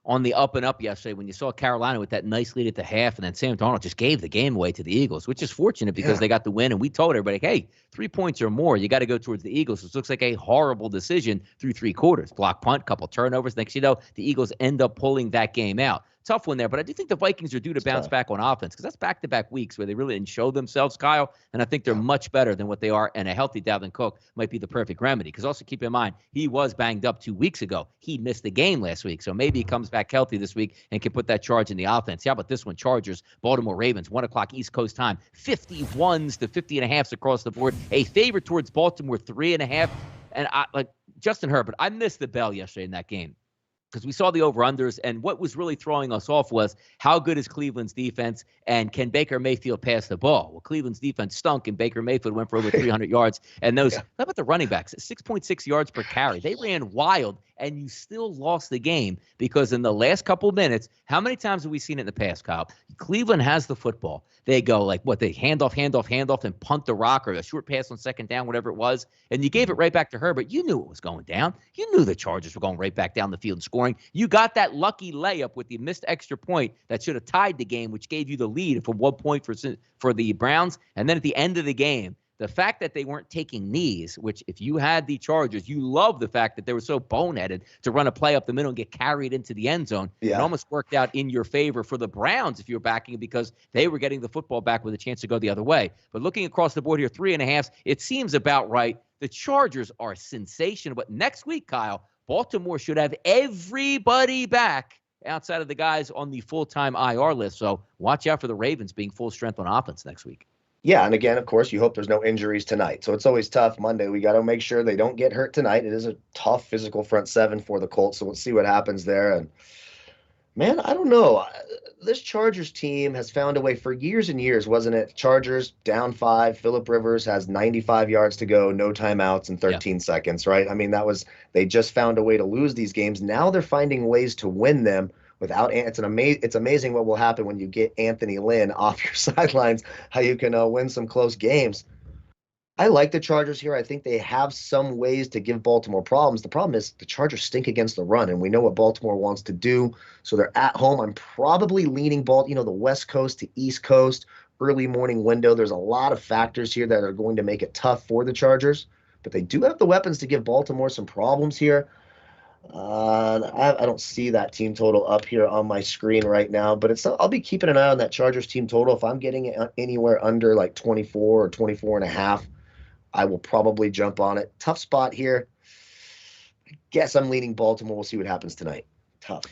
on the up and up yesterday when you saw Carolina with that nice lead at the half, and then Sam Darnold just gave the game away to the Eagles, which is fortunate because they got the win. And we told everybody, hey, 3 points or more, you got to go towards the Eagles. It looks like a horrible decision through 3 quarters. Block punt, couple turnovers. Next, the Eagles end up pulling that game out. Tough one there, but I do think the Vikings are due to bounce back on offense because that's back-to-back weeks where they really didn't show themselves, Kyle, and I think they're much better than what they are, and a healthy Dalvin Cook might be the perfect remedy because also keep in mind, he was banged up 2 weeks ago. He missed the game last week, so maybe he comes back healthy this week and can put that charge in the offense. How about this one? Chargers, Baltimore Ravens, 1 o'clock East Coast time, 51s to 50.5s across the board. A favorite towards Baltimore, 3.5, and Justin Herbert, I missed the bell yesterday in that game, because we saw the over-unders, and what was really throwing us off was how good is Cleveland's defense, and can Baker Mayfield pass the ball? Well, Cleveland's defense stunk, and Baker Mayfield went for over 300 yards. And how about the running backs? 6.6 yards per carry. They ran wild, and you still lost the game because in the last couple of minutes, how many times have we seen it in the past, Kyle? Cleveland has the football. They go they hand off, and punt the rock or a short pass on second down, whatever it was, and you gave it right back to Herbert. You knew it was going down. You knew the Chargers were going right back down the field and scoring. You got that lucky layup with the missed extra point that should have tied the game, which gave you the lead for 1 point for the Browns. And then at the end of the game, the fact that they weren't taking knees, which if you had the Chargers, you love the fact that they were so boneheaded to run a play up the middle and get carried into the end zone. Yeah. It almost worked out in your favor for the Browns if you were backing it because they were getting the football back with a chance to go the other way. But looking across the board here, 3.5, it seems about right. The Chargers are sensational. But next week, Kyle, Baltimore should have everybody back outside of the guys on the full-time IR list. So watch out for the Ravens being full strength on offense next week. Yeah, and again, of course, you hope there's no injuries tonight. So it's always tough. Monday, we got to make sure they don't get hurt tonight. It is a tough physical front seven for the Colts, so we'll see what happens there. And, man, I don't know. This Chargers team has found a way for years and years, wasn't it? Chargers down 5. Phillip Rivers has 95 yards to go, no timeouts in 13 seconds, right? I mean, they just found a way to lose these games. Now they're finding ways to win them. It's amazing what will happen when you get Anthony Lynn off your sidelines, how you can win some close games. I like the Chargers here. I think they have some ways to give Baltimore problems. The problem is the Chargers stink against the run, and we know what Baltimore wants to do. So they're at home. I'm probably leaning the West Coast to East Coast, early morning window. There's a lot of factors here that are going to make it tough for the Chargers, but they do have the weapons to give Baltimore some problems here. I don't see that team total up here on my screen right now, but I'll be keeping an eye on that Chargers team total. If I'm getting it anywhere under like 24 or 24.5, I will probably jump on it. Tough spot here. I guess I'm leaning Baltimore. We'll see what happens tonight. Tough.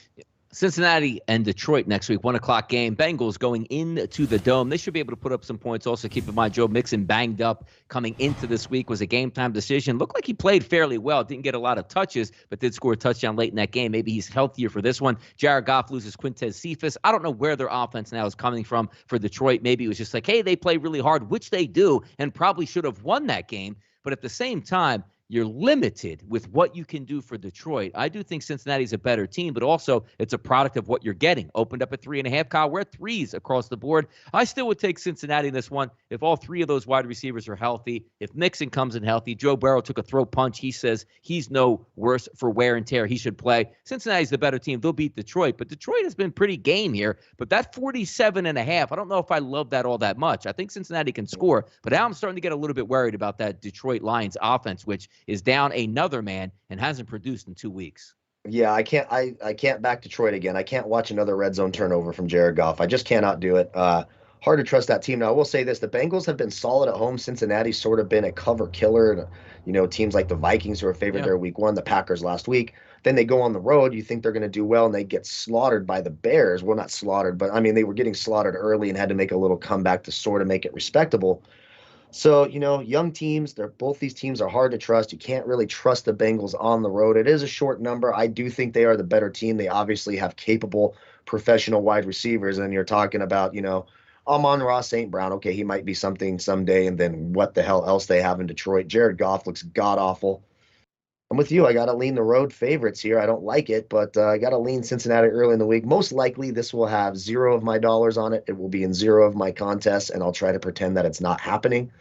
Cincinnati and Detroit next week, 1 o'clock game. Bengals going into the Dome. They should be able to put up some points. Also, keep in mind, Joe Mixon banged up coming into this week, was a game-time decision. Looked like he played fairly well. Didn't get a lot of touches, but did score a touchdown late in that game. Maybe he's healthier for this one. Jared Goff loses Quintez Cephas. I don't know where their offense now is coming from for Detroit. Maybe it was just like, hey, they play really hard, which they do, and probably should have won that game. But at the same time, you're limited with what you can do for Detroit. I do think Cincinnati's a better team, but also it's a product of what you're getting. Opened up at 3.5, Kyle. We're at threes across the board. I still would take Cincinnati in this one if all three of those wide receivers are healthy. If Mixon comes in healthy, Joe Burrow took a throw punch. He says he's no worse for wear and tear. He should play. Cincinnati's the better team. They'll beat Detroit, but Detroit has been pretty game here. But that 47.5, I don't know if I love that all that much. I think Cincinnati can score, but now I'm starting to get a little bit worried about that Detroit Lions offense, which is down another man and hasn't produced in 2 weeks. Yeah, I can't back Detroit again. I can't watch another red zone turnover from Jared Goff. I just cannot do it. Hard to trust that team. Now, I will say this. The Bengals have been solid at home. Cincinnati's sort of been a cover killer. Teams like the Vikings who are favored there week one, the Packers last week. Then they go on the road. You think they're going to do well, and they get slaughtered by the Bears. Well, not slaughtered, but, they were getting slaughtered early and had to make a little comeback to sort of make it respectable. So, young teams, both these teams are hard to trust. You can't really trust the Bengals on the road. It is a short number. I do think they are the better team. They obviously have capable professional wide receivers. And you're talking about, Amon-Ra St. Brown. Okay, he might be something someday. And then what the hell else they have in Detroit? Jared Goff looks god-awful. I'm with you. I got to lean the road favorites here. I don't like it, but I got to lean Cincinnati early in the week. Most likely, this will have $0 of my dollars on it. It will be in 0 of my contests, and I'll try to pretend that it's not happening.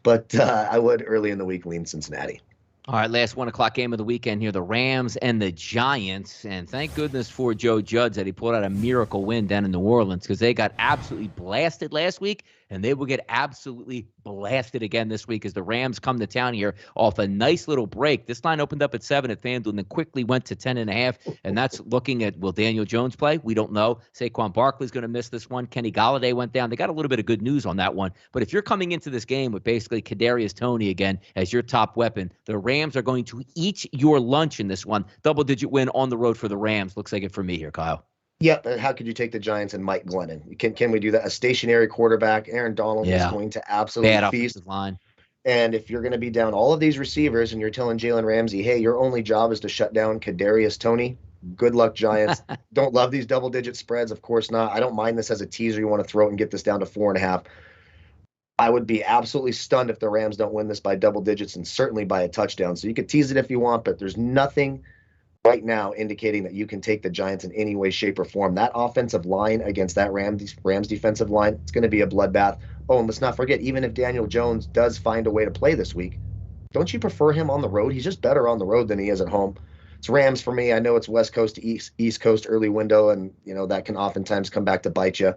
But I would early in the week lean Cincinnati. All right, last 1 o'clock game of the weekend here, the Rams and the Giants. And thank goodness for Joe Judge that he pulled out a miracle win down in New Orleans, because they got absolutely blasted last week, and they will get absolutely blasted again this week as the Rams come to town here off a nice little break. This line opened up at 7 at FanDuel and then quickly went to 10.5, and that's looking at, will Daniel Jones play? We don't know. Saquon Barkley's going to miss this one. Kenny Golladay went down. They got a little bit of good news on that one. But if you're coming into this game with basically Kadarius Toney again as your top weapon, the Rams are going to eat your lunch in this one. Double-digit win on the road for the Rams. Looks like it for me here, Kyle. Yeah, how could you take the Giants and Mike Glennon? Can we do that? A stationary quarterback, Aaron Donald is going to absolutely bad feast. Line. And if you're going to be down all of these receivers and you're telling Jalen Ramsey, hey, your only job is to shut down Kadarius Toney, good luck, Giants. Don't love these double-digit spreads. Of course not. I don't mind this as a teaser. You want to throw it and get this down to 4.5. I would be absolutely stunned if the Rams don't win this by double digits, and certainly by a touchdown. So you could tease it if you want, but there's nothing right now indicating that you can take the Giants in any way, shape, or form. That offensive line against that Rams defensive line, it's going to be a bloodbath. Oh, and let's not forget, even if Daniel Jones does find a way to play this week, don't you prefer him on the road? He's just better on the road than he is at home. It's Rams for me. I know it's West Coast to East Coast early window, and that can oftentimes come back to bite you.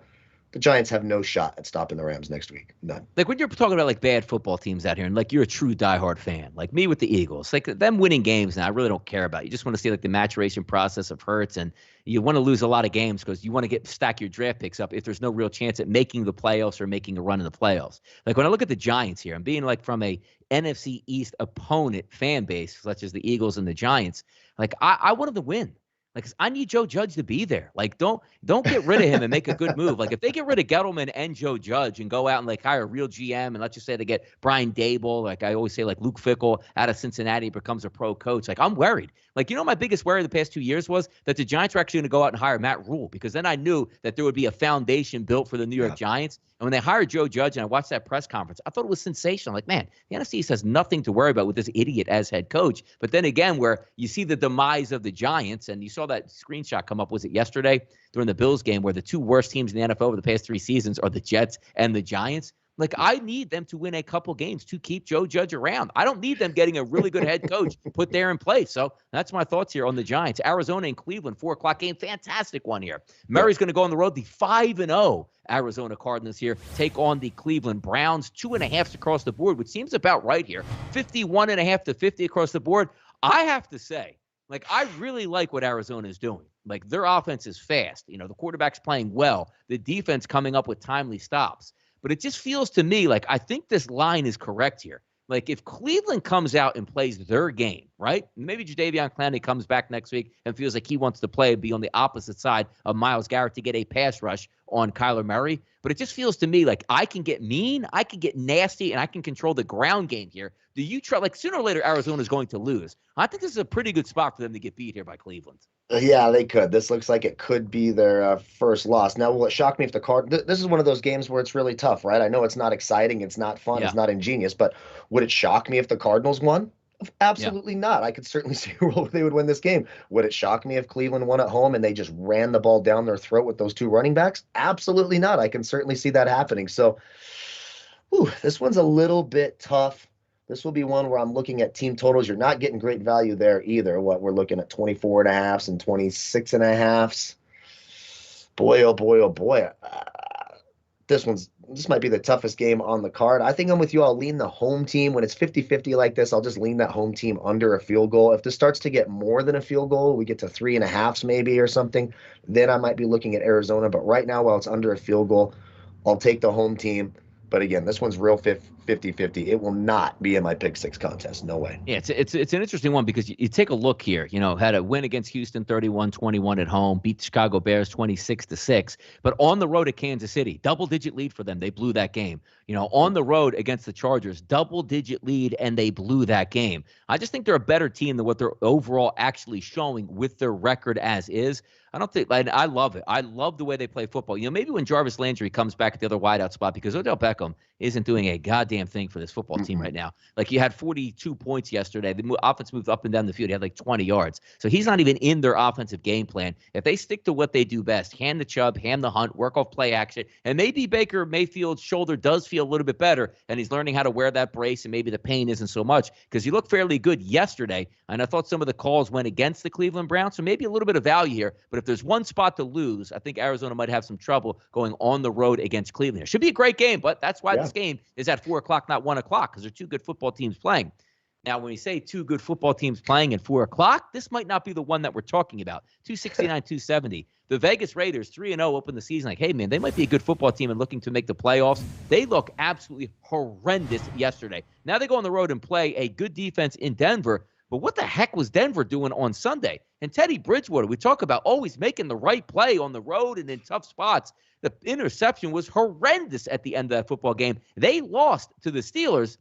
The Giants have no shot at stopping the Rams next week. None. Like when you're talking about like bad football teams out here, and like you're a true diehard fan, like me with the Eagles, like them winning games now, I really don't care about. You just want to see like the maturation process of Hurts, and you want to lose a lot of games because you want to stack your draft picks up if there's no real chance at making the playoffs or making a run in the playoffs. Like when I look at the Giants here, I'm being like from a NFC East opponent fan base, such as the Eagles and the Giants, like I want them to win. Like, I need Joe Judge to be there. Like, don't get rid of him and make a good move. Like, if they get rid of Gettleman and Joe Judge and go out and, like, hire a real GM, and let's just say they get Brian Dable, like I always say, like Luke Fickell out of Cincinnati becomes a pro coach. Like, I'm worried. Like, my biggest worry the past 2 years was that the Giants were actually going to go out and hire Matt Rule, because then I knew that there would be a foundation built for the New York Giants. And when they hired Joe Judge and I watched that press conference, I thought it was sensational. Like, man, the NFC East has nothing to worry about with this idiot as head coach. But then again, where you see the demise of the Giants, and you saw that screenshot come up, was it yesterday during the Bills game, where the two worst teams in the NFL over the past 3 seasons are the Jets and the Giants. Like, I need them to win a couple games to keep Joe Judge around. I don't need them getting a really good head coach put there in place. So that's my thoughts here on the Giants. Arizona and Cleveland, 4 o'clock game. Fantastic one here. Murray's going to go on the road. The 5-0 Arizona Cardinals here take on the Cleveland Browns. 2.5s across the board, which seems about right here. 51.5 to 50 across the board. I have to say, like, I really like what Arizona is doing. Like, their offense is fast. The quarterback's playing well. The defense coming up with timely stops. But it just feels to me like I think this line is correct here. Like, if Cleveland comes out and plays their game, right? Maybe Jadeveon Clowney comes back next week and feels like he wants to play and be on the opposite side of Myles Garrett to get a pass rush on Kyler Murray. But it just feels to me like I can get mean, I can get nasty, and I can control the ground game here. Do you try? Like, sooner or later, Arizona's going to lose. I think this is a pretty good spot for them to get beat here by Cleveland. Yeah, they could. This looks like it could be their first loss. Now, will it shock me if the this is one of those games where it's really tough, right? I know it's not exciting, it's not fun, It's not ingenious, but would it shock me if the Cardinals won? Absolutely not. I could certainly see a world where they would win this game. Would it shock me if Cleveland won at home and they just ran the ball down their throat with those two running backs? Absolutely not. I can certainly see that happening. So, this one's a little bit tough. This will be one where I'm looking at team totals. You're not getting great value there either. What we're looking at 24.5s and 26.5s. Boy, oh boy, oh boy. This might be the toughest game on the card. I think I'm with you. I'll lean the home team. When it's 50-50 like this, I'll just lean that home team under a field goal. If this starts to get more than a field goal, we get to 3.5s maybe or something, then I might be looking at Arizona. But right now, while it's under a field goal, I'll take the home team. But again, this one's real 50-50. It will not be in my pick six contest. No way. Yeah, it's an interesting one because you take a look here. Had a win against Houston 31-21 at home, beat the Chicago Bears 26-6, but on the road at Kansas City, double-digit lead for them. They blew that game. On the road against the Chargers, double-digit lead, and they blew that game. I just think they're a better team than what they're overall actually showing with their record as is. I don't think – I love it. I love the way they play football. Maybe when Jarvis Landry comes back at the other wideout spot, because Odell Beckham isn't doing a goddamn thing for this football team right now. Like, he had 42 points yesterday. The offense moved up and down the field. He had like 20 yards. So he's not even in their offensive game plan. If they stick to what they do best, hand the Chubb, hand the Hunt, work off play action, and maybe Baker Mayfield's shoulder does feel a little bit better, and he's learning how to wear that brace, and maybe the pain isn't so much, because he looked fairly good yesterday, and I thought some of the calls went against the Cleveland Browns, so maybe a little bit of value here. But if there's one spot to lose, I think Arizona might have some trouble going on the road against Cleveland. It should be a great game, but that's why this game is at 4 o'clock, not 1 o'clock, because they're two good football teams playing. Now, when we say two good football teams playing at 4 o'clock, this might not be the one that we're talking about. 269, 270. The Vegas Raiders, 3-0, open the season like, hey, man, they might be a good football team and looking to make the playoffs. They look absolutely horrendous yesterday. Now they go on the road and play a good defense in Denver. But what the heck was Denver doing on Sunday? And Teddy Bridgewater, we talk about always making the right play on the road and in tough spots. The interception was horrendous at the end of that football game. They lost to the Steelers.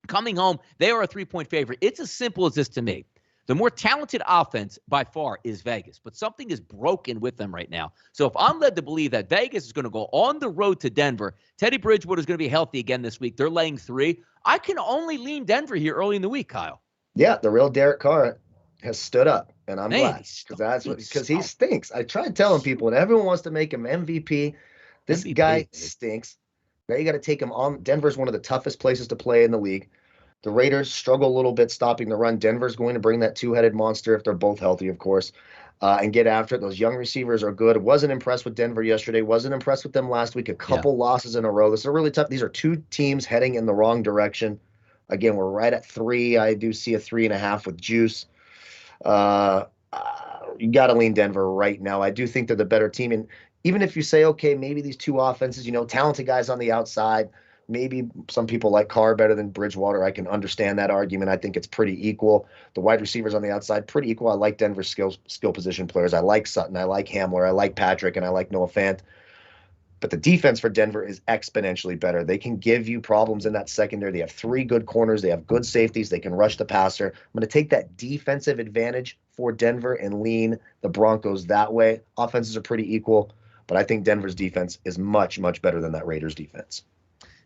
Coming home, they are a 3-point favorite. It's as simple as this to me. The more talented offense by far is Vegas, but something is broken with them right now. So if I'm led to believe that Vegas is going to go on the road to Denver, Teddy Bridgewater is going to be healthy again this week. They're laying 3. I can only lean Denver here early in the week, Kyle. Yeah, the real Derek Carr has stood up, and I'm glad, because he stinks. I tried telling people, and everyone wants to make him MVP. This guy stinks. Now you got to take him on. Denver's one of the toughest places to play in the league. The Raiders struggle a little bit stopping the run. Denver's going to bring that two-headed monster, if they're both healthy, of course, and get after it. Those young receivers are good. Wasn't impressed with Denver yesterday. Wasn't impressed with them last week. A couple losses in a row. This is really tough. These are two teams heading in the wrong direction. Again, we're right at 3. I do see a 3.5 with juice. You got to lean Denver right now. I do think they're the better team. And even if you say, okay, maybe these two offenses, talented guys on the outside, maybe some people like Carr better than Bridgewater. I can understand that argument. I think it's pretty equal. The wide receivers on the outside, pretty equal. I like Denver's skill position players. I like Sutton. I like Hamler. I like Patrick. And I like Noah Fant. But the defense for Denver is exponentially better. They can give you problems in that secondary. They have 3 good corners. They have good safeties. They can rush the passer. I'm going to take that defensive advantage for Denver and lean the Broncos that way. Offenses are pretty equal, but I think Denver's defense is much, much better than that Raiders defense.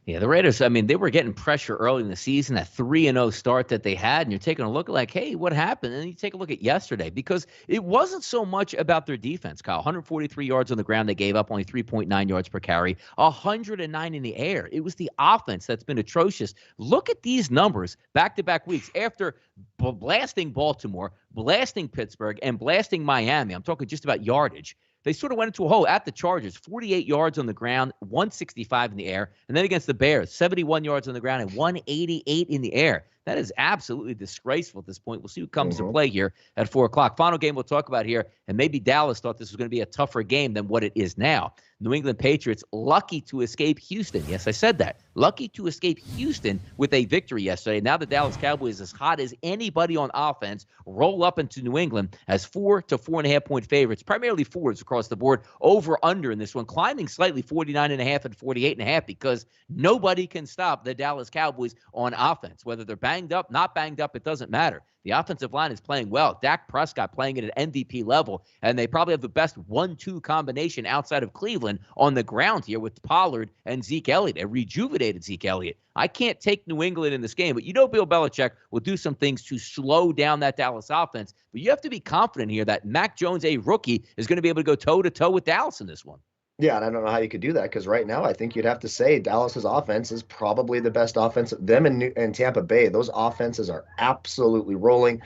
Yeah, the Raiders, they were getting pressure early in the season, that 3-0 start that they had, and you're taking a look like, hey, what happened? And then you take a look at yesterday, because it wasn't so much about their defense, Kyle. 143 yards on the ground they gave up, only 3.9 yards per carry, 109 in the air. It was the offense that's been atrocious. Look at these numbers back-to-back weeks after blasting Baltimore, blasting Pittsburgh, and blasting Miami. I'm talking just about yardage. They sort of went into a hole at the Chargers, 48 yards on the ground, 165 in the air. And then against the Bears, 71 yards on the ground and 188 in the air. That is absolutely disgraceful at this point. We'll see who comes to play here at 4 o'clock. Final game we'll talk about here, and maybe Dallas thought this was going to be a tougher game than what it is now. New England Patriots lucky to escape Houston. Yes, I said that. Lucky to escape Houston with a victory yesterday. Now the Dallas Cowboys, as hot as anybody on offense, roll up into New England as 4 to 4.5 point favorites, primarily forwards across the board, over under in this one, climbing slightly 49.5 and 48.5, because nobody can stop the Dallas Cowboys on offense, whether they're banging banged up, not banged up, it doesn't matter. The offensive line is playing well. Dak Prescott playing at an MVP level, and they probably have the best 1-2 combination outside of Cleveland on the ground here with Pollard and Zeke Elliott, a rejuvenated Zeke Elliott. I can't take New England in this game, but Bill Belichick will do some things to slow down that Dallas offense. But you have to be confident here that Mac Jones, a rookie, is going to be able to go toe-to-toe with Dallas in this one. Yeah, and I don't know how you could do that because right now I think you'd have to say Dallas's offense is probably the best offense. Them and Tampa Bay, those offenses are absolutely rolling.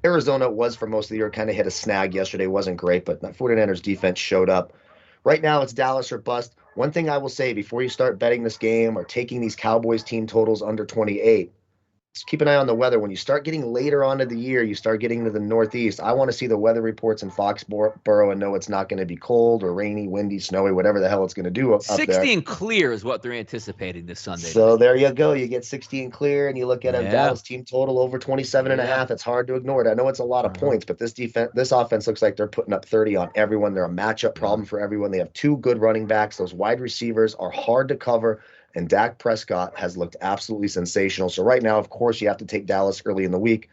Arizona was for most of the year kind of hit a snag yesterday. Wasn't great, but the 49ers defense showed up. Right now it's Dallas or bust. One thing I will say before you start betting this game or taking these Cowboys team totals under 28, just keep an eye on the weather. When you start getting later on to the year, you start getting to the Northeast. I want to see the weather reports in Foxborough and know it's not going to be cold or rainy, windy, snowy, whatever the hell it's going to do up 60 there. and clear is what they're anticipating this Sunday. So there you go. You get 60 and clear, and you look at a Dallas team total over 27.5. It's hard to ignore it. I know it's a lot of points, but this offense looks like they're putting up 30 on everyone. They're a matchup problem for everyone. They have two good running backs. Those wide receivers are hard to cover. And Dak Prescott has looked absolutely sensational. So right now, of course, you have to take Dallas early in the week.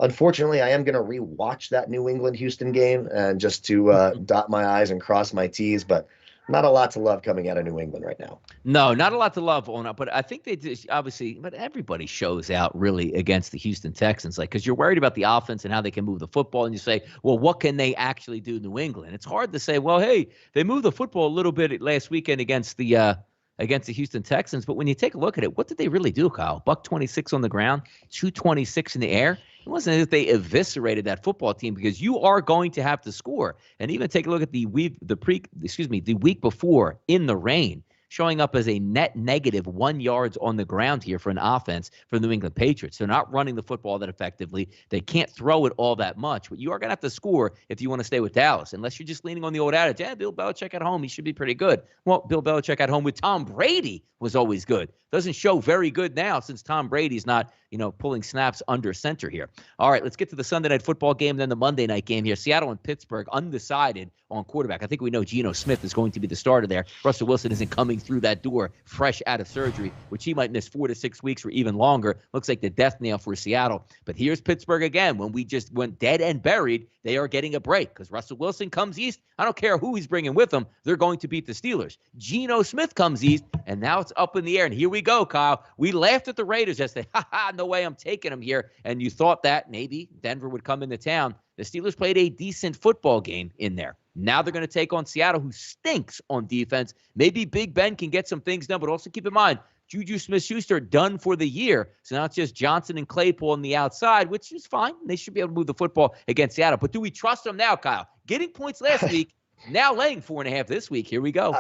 Unfortunately, I am going to rewatch that New England-Houston game and just to dot my I's and cross my T's. But not a lot to love coming out of New England right now. No, not a lot to love on it. But I think they just obviously, but everybody shows out really against the Houston Texans, because you're worried about the offense and how they can move the football. And you say, well, what can they actually do in New England? It's hard to say, well, hey, they moved the football a little bit last weekend against the Houston Texans. But when you take a look at it, what did they really do, Kyle? $126 on the ground, 226 in the air. It wasn't as if they eviscerated that football team, because you are going to have to score. And even take a look at the week before in the rain, showing up as a net negative 1 yards on the ground here for an offense for the New England Patriots. They're not running the football that effectively. They can't throw it all that much, but you are going to have to score if you want to stay with Dallas, unless you're just leaning on the old adage, Bill Belichick at home, he should be pretty good. Well, Bill Belichick at home with Tom Brady was always good. Doesn't show very good now since Tom Brady's not, pulling snaps under center here. All right, let's get to the Sunday night football game, then the Monday night game here. Seattle and Pittsburgh, undecided on quarterback. I think we know Geno Smith is going to be the starter there. Russell Wilson isn't coming through that door fresh out of surgery, which he might miss 4 to 6 weeks or even longer. Looks like the death nail for Seattle. But here's Pittsburgh again. When we just went dead and buried, they are getting a break because Russell Wilson comes east. I don't care who he's bringing with him. They're going to beat the Steelers. Geno Smith comes east, and now it's up in the air. And here we go, Kyle. We laughed at the Raiders yesterday. No way I'm taking them here. And you thought that maybe Denver would come into town. The Steelers played a decent football game in there. Now they're going to take on Seattle, who stinks on defense. Maybe Big Ben can get some things done, but also keep in mind, Juju Smith-Schuster done for the year. So now it's just Johnson and Claypool on the outside, which is fine. They should be able to move the football against Seattle. But do we trust them now, Kyle? Getting points last week, now laying 4.5 this week. Here we go.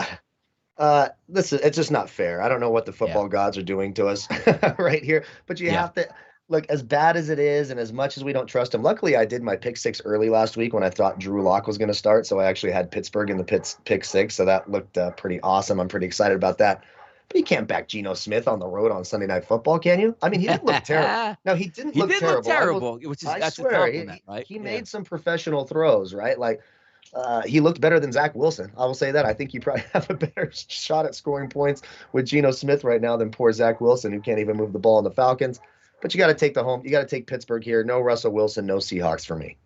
Listen, it's just not fair. I don't know what the football gods are doing to us right here, but you have to look, as bad as it is and as much as we don't trust him. Luckily, I did my pick six early last week when I thought Drew Lock was going to start. So I actually had Pittsburgh in the pick six. So that looked pretty awesome. I'm pretty excited about that. But you can't back Geno Smith on the road on Sunday Night Football, can you? I mean, he didn't look terrible. No, he didn't look terrible. I swear, he made some professional throws, right? Like, he looked better than Zach Wilson. I will say that. I think you probably have a better shot at scoring points with Geno Smith right now than poor Zach Wilson, who can't even move the ball on the Falcons. But you got to take you got to take Pittsburgh here. No Russell Wilson, no Seahawks for me.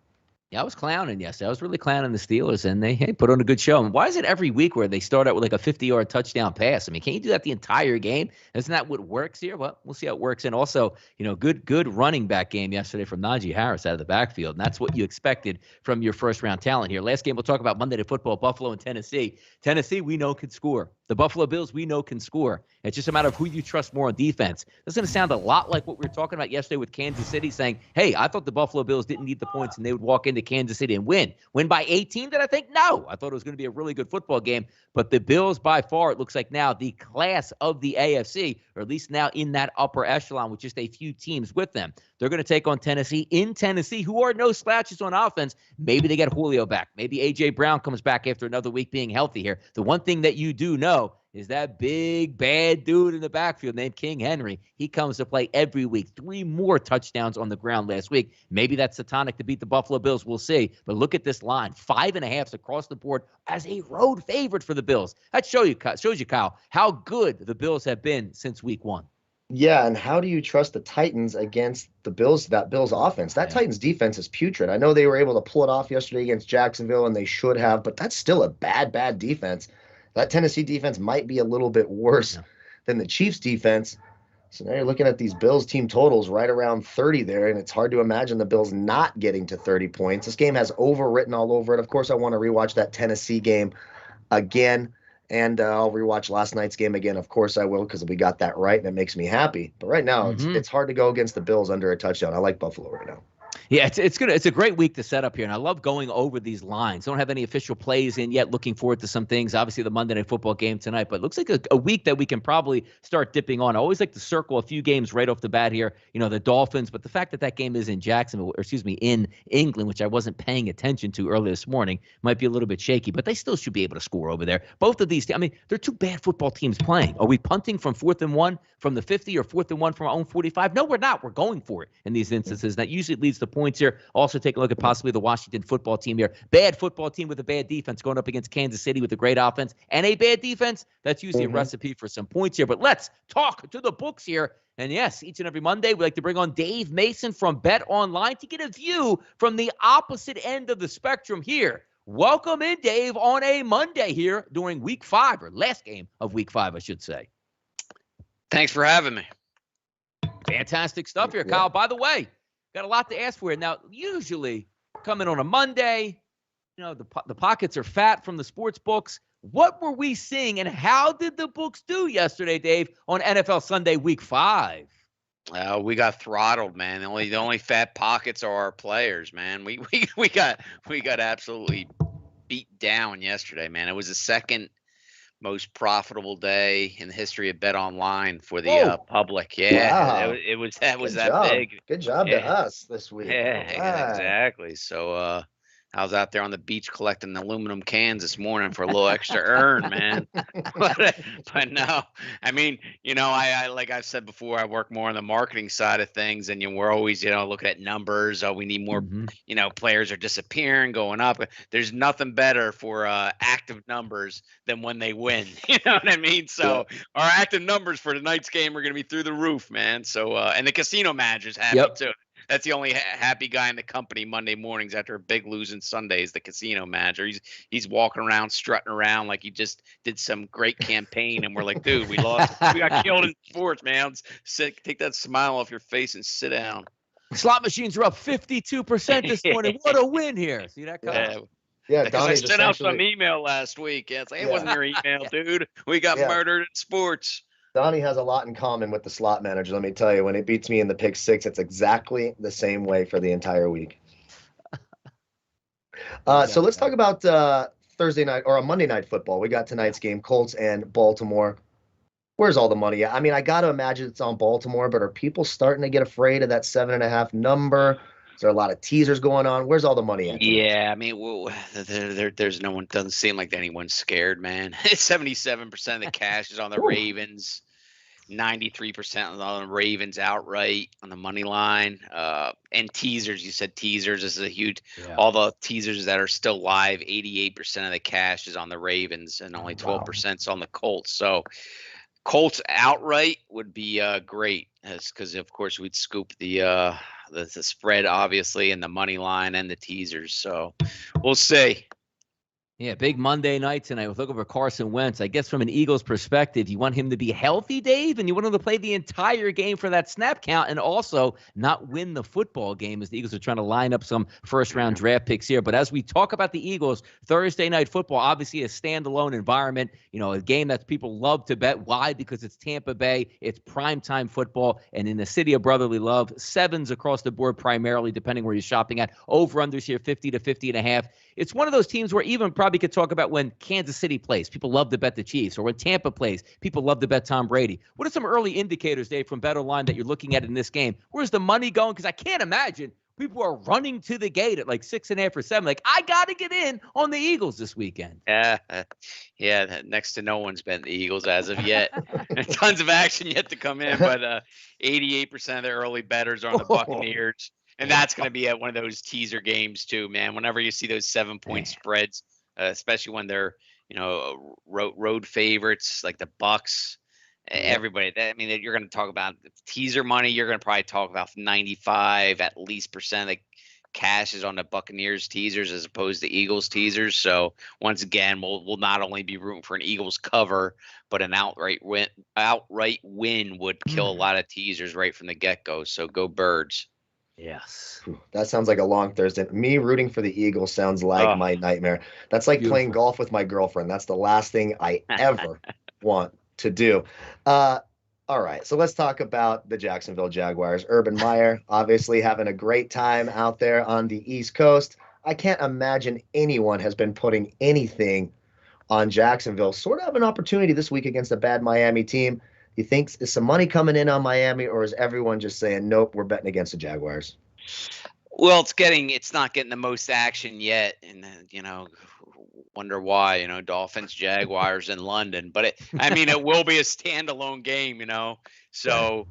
Yeah, I was clowning yesterday. I was really clowning the Steelers, and they put on a good show. And why is it every week where they start out with like a 50-yard touchdown pass? I mean, can't you do that the entire game? Isn't that what works here? Well, we'll see how it works. And also, good running back game yesterday from Najee Harris out of the backfield. And that's what you expected from your first-round talent here. Last game, we'll talk about Monday Night Football, Buffalo and Tennessee. Tennessee, we know, can score. The Buffalo Bills, we know, can score. It's just a matter of who you trust more on defense. This is going to sound a lot like what we were talking about yesterday with Kansas City, saying, hey, I thought the Buffalo Bills didn't need the points and they would walk into Kansas City and win. Win by 18, did I think? No. I thought it was going to be a really good football game. But the Bills, by far, it looks like now the class of the AFC, or at least now in that upper echelon with just a few teams with them. They're going to take on Tennessee in Tennessee, who are no slouches on offense. Maybe they get Julio back. Maybe A.J. Brown comes back after another week being healthy here. The one thing that you do know is that big, bad dude in the backfield named King Henry. He comes to play every week. 3 more touchdowns on the ground last week. Maybe that's the tonic to beat the Buffalo Bills. We'll see. But look at this line. 5.5 across the board as a road favorite for the Bills. That shows you, Kyle, how good the Bills have been since week 1. Yeah, and how do you trust the Titans against the Bills, that Bills offense? That Yeah. Titans defense is putrid. I know they were able to pull it off yesterday against Jacksonville, and they should have, but that's still a bad, bad defense. That Tennessee defense might be a little bit worse Yeah. than the Chiefs defense. So now you're looking at these Bills team totals right around 30 there, and it's hard to imagine the Bills not getting to 30 points. This game has overwritten all over it. Of course, I want to rewatch that Tennessee game again. And I'll rewatch last night's game again. Of course I will, because we got that right, and it makes me happy. But right now, it's hard to go against the Bills under a touchdown. I like Buffalo right now. Yeah, it's good. It's a great week to set up here, and I love going over these lines. Don't have any official plays in yet. Looking forward to some things. Obviously, the Monday Night Football game tonight, but it looks like a week that we can probably start dipping on. I always like to circle a few games right off the bat here. The Dolphins, but the fact that game is in Jacksonville, or excuse me, in England, which I wasn't paying attention to earlier this morning, might be a little bit shaky, but they still should be able to score over there. Both of these, they're two bad football teams playing. Are we punting from 4th and 1 from the 50 or 4th and 1 from our own 45? No, we're not. We're going for it in these instances. That usually leads to points here. Also, take a look at possibly the Washington football team here. Bad football team with a bad defense going up against Kansas City with a great offense and a bad defense. That's usually a recipe for some points here. But let's talk to the books here. And yes, each and every Monday, we like to bring on Dave Mason from Bet Online to get a view from the opposite end of the spectrum here. Welcome in, Dave, on a Monday here during Week 5, or last game of Week 5, I should say. Thanks for having me. Fantastic stuff here, Kyle. By the way, got a lot to ask for. Now, usually coming on a Monday, the pockets are fat from the sports books. What were we seeing, and how did the books do yesterday, Dave, on NFL Sunday Week 5? We got throttled, man. The only fat pockets are our players, man. We got absolutely beat down yesterday, man. It was the second most profitable day in the history of Bet Online for the public. Yeah, wow. it was that job. big. Good job to us this week. Yeah, exactly. So I was out there on the beach collecting aluminum cans this morning for a little extra earn, man. but no, I like I've said before, I work more on the marketing side of things, and we're always looking at numbers. Oh, we need more. Players are disappearing, going up. There's nothing better for active numbers than when they win. You know what I mean? So our active numbers for tonight's game are going to be through the roof, man. So and the casino manager's happy too. That's the only happy guy in the company Monday mornings after a big losing Sunday is the casino manager. He's walking around, strutting around like he just did some great campaign, and we're like, dude, we lost. We got killed in sports, man. Take that smile off your face and sit down. Slot machines are up 52% this morning. What a win here. See that, Kyle? Yeah, because I sent out some email last week. Yeah, it's like, it wasn't your email, dude. We got murdered in sports. Donnie has a lot in common with the slot manager. Let me tell you, when it beats me in the pick six, it's exactly the same way for the entire week. So let's talk about Thursday night or a Monday night football. We got tonight's game, Colts and Baltimore. Where's all the money at? I got to imagine it's on Baltimore, but are people starting to get afraid of that 7.5 number? Is there a lot of teasers going on? Where's all the money at? Yeah, there's no one. Doesn't seem like anyone's scared, man. 77% of the cash is on the Ravens, 93% on the Ravens outright on the money line. And teasers. You said teasers. This is a huge. Yeah. All the teasers that are still live, 88% of the cash is on the Ravens, and only 12% is on the Colts. So Colts outright would be great, because of course we'd scoop the spread, obviously, and the money line and the teasers. So we'll see. Yeah, big Monday night tonight. We're looking for Carson Wentz. I guess from an Eagles perspective, you want him to be healthy, Dave, and you want him to play the entire game for that snap count and also not win the football game, as the Eagles are trying to line up some first-round draft picks here. But as we talk about the Eagles, Thursday night football, obviously a standalone environment, a game that people love to bet. Why? Because it's Tampa Bay, it's primetime football, and in the city of brotherly love, sevens across the board primarily, depending where you're shopping at. Over-unders here, 50 to 50.5. It's one of those teams where even probably could talk about when Kansas City plays, people love to bet the Chiefs, or when Tampa plays, people love to bet Tom Brady. What are some early indicators, Dave, from Bet Online that you're looking at in this game? Where's the money going? Because I can't imagine people are running to the gate at like 6.5 or 7. Like, I got to get in on the Eagles this weekend. Yeah, next to no one's bet the Eagles as of yet. Tons of action yet to come in, but 88% of the early bettors are on the Buccaneers. And that's going to be at one of those teaser games too, man. Whenever you see those 7-point spreads, especially when they're, road favorites like the Bucks Everybody, I mean, you're going to talk about teaser money. You're going to probably talk about 95 at least percent of the cash is on the Buccaneers teasers as opposed to Eagles teasers. So once again, we'll not only be rooting for an Eagles cover, but an outright win would kill a lot of teasers right from the get-go. So go Birds. Yes. That sounds like a long Thursday. Me rooting for the Eagles sounds like my nightmare. That's like playing golf with my girlfriend. That's the last thing I ever want to do. All right, so let's talk about the Jacksonville Jaguars. Urban Meyer obviously having a great time out there on the East Coast. I can't imagine anyone has been putting anything on Jacksonville. Sort of have an opportunity this week against a bad Miami team. Do you think is some money coming in on Miami, or is everyone just saying, nope, we're betting against the Jaguars? Well, it's not getting the most action yet, and wonder why. Dolphins, Jaguars in London, but it will be a standalone game. So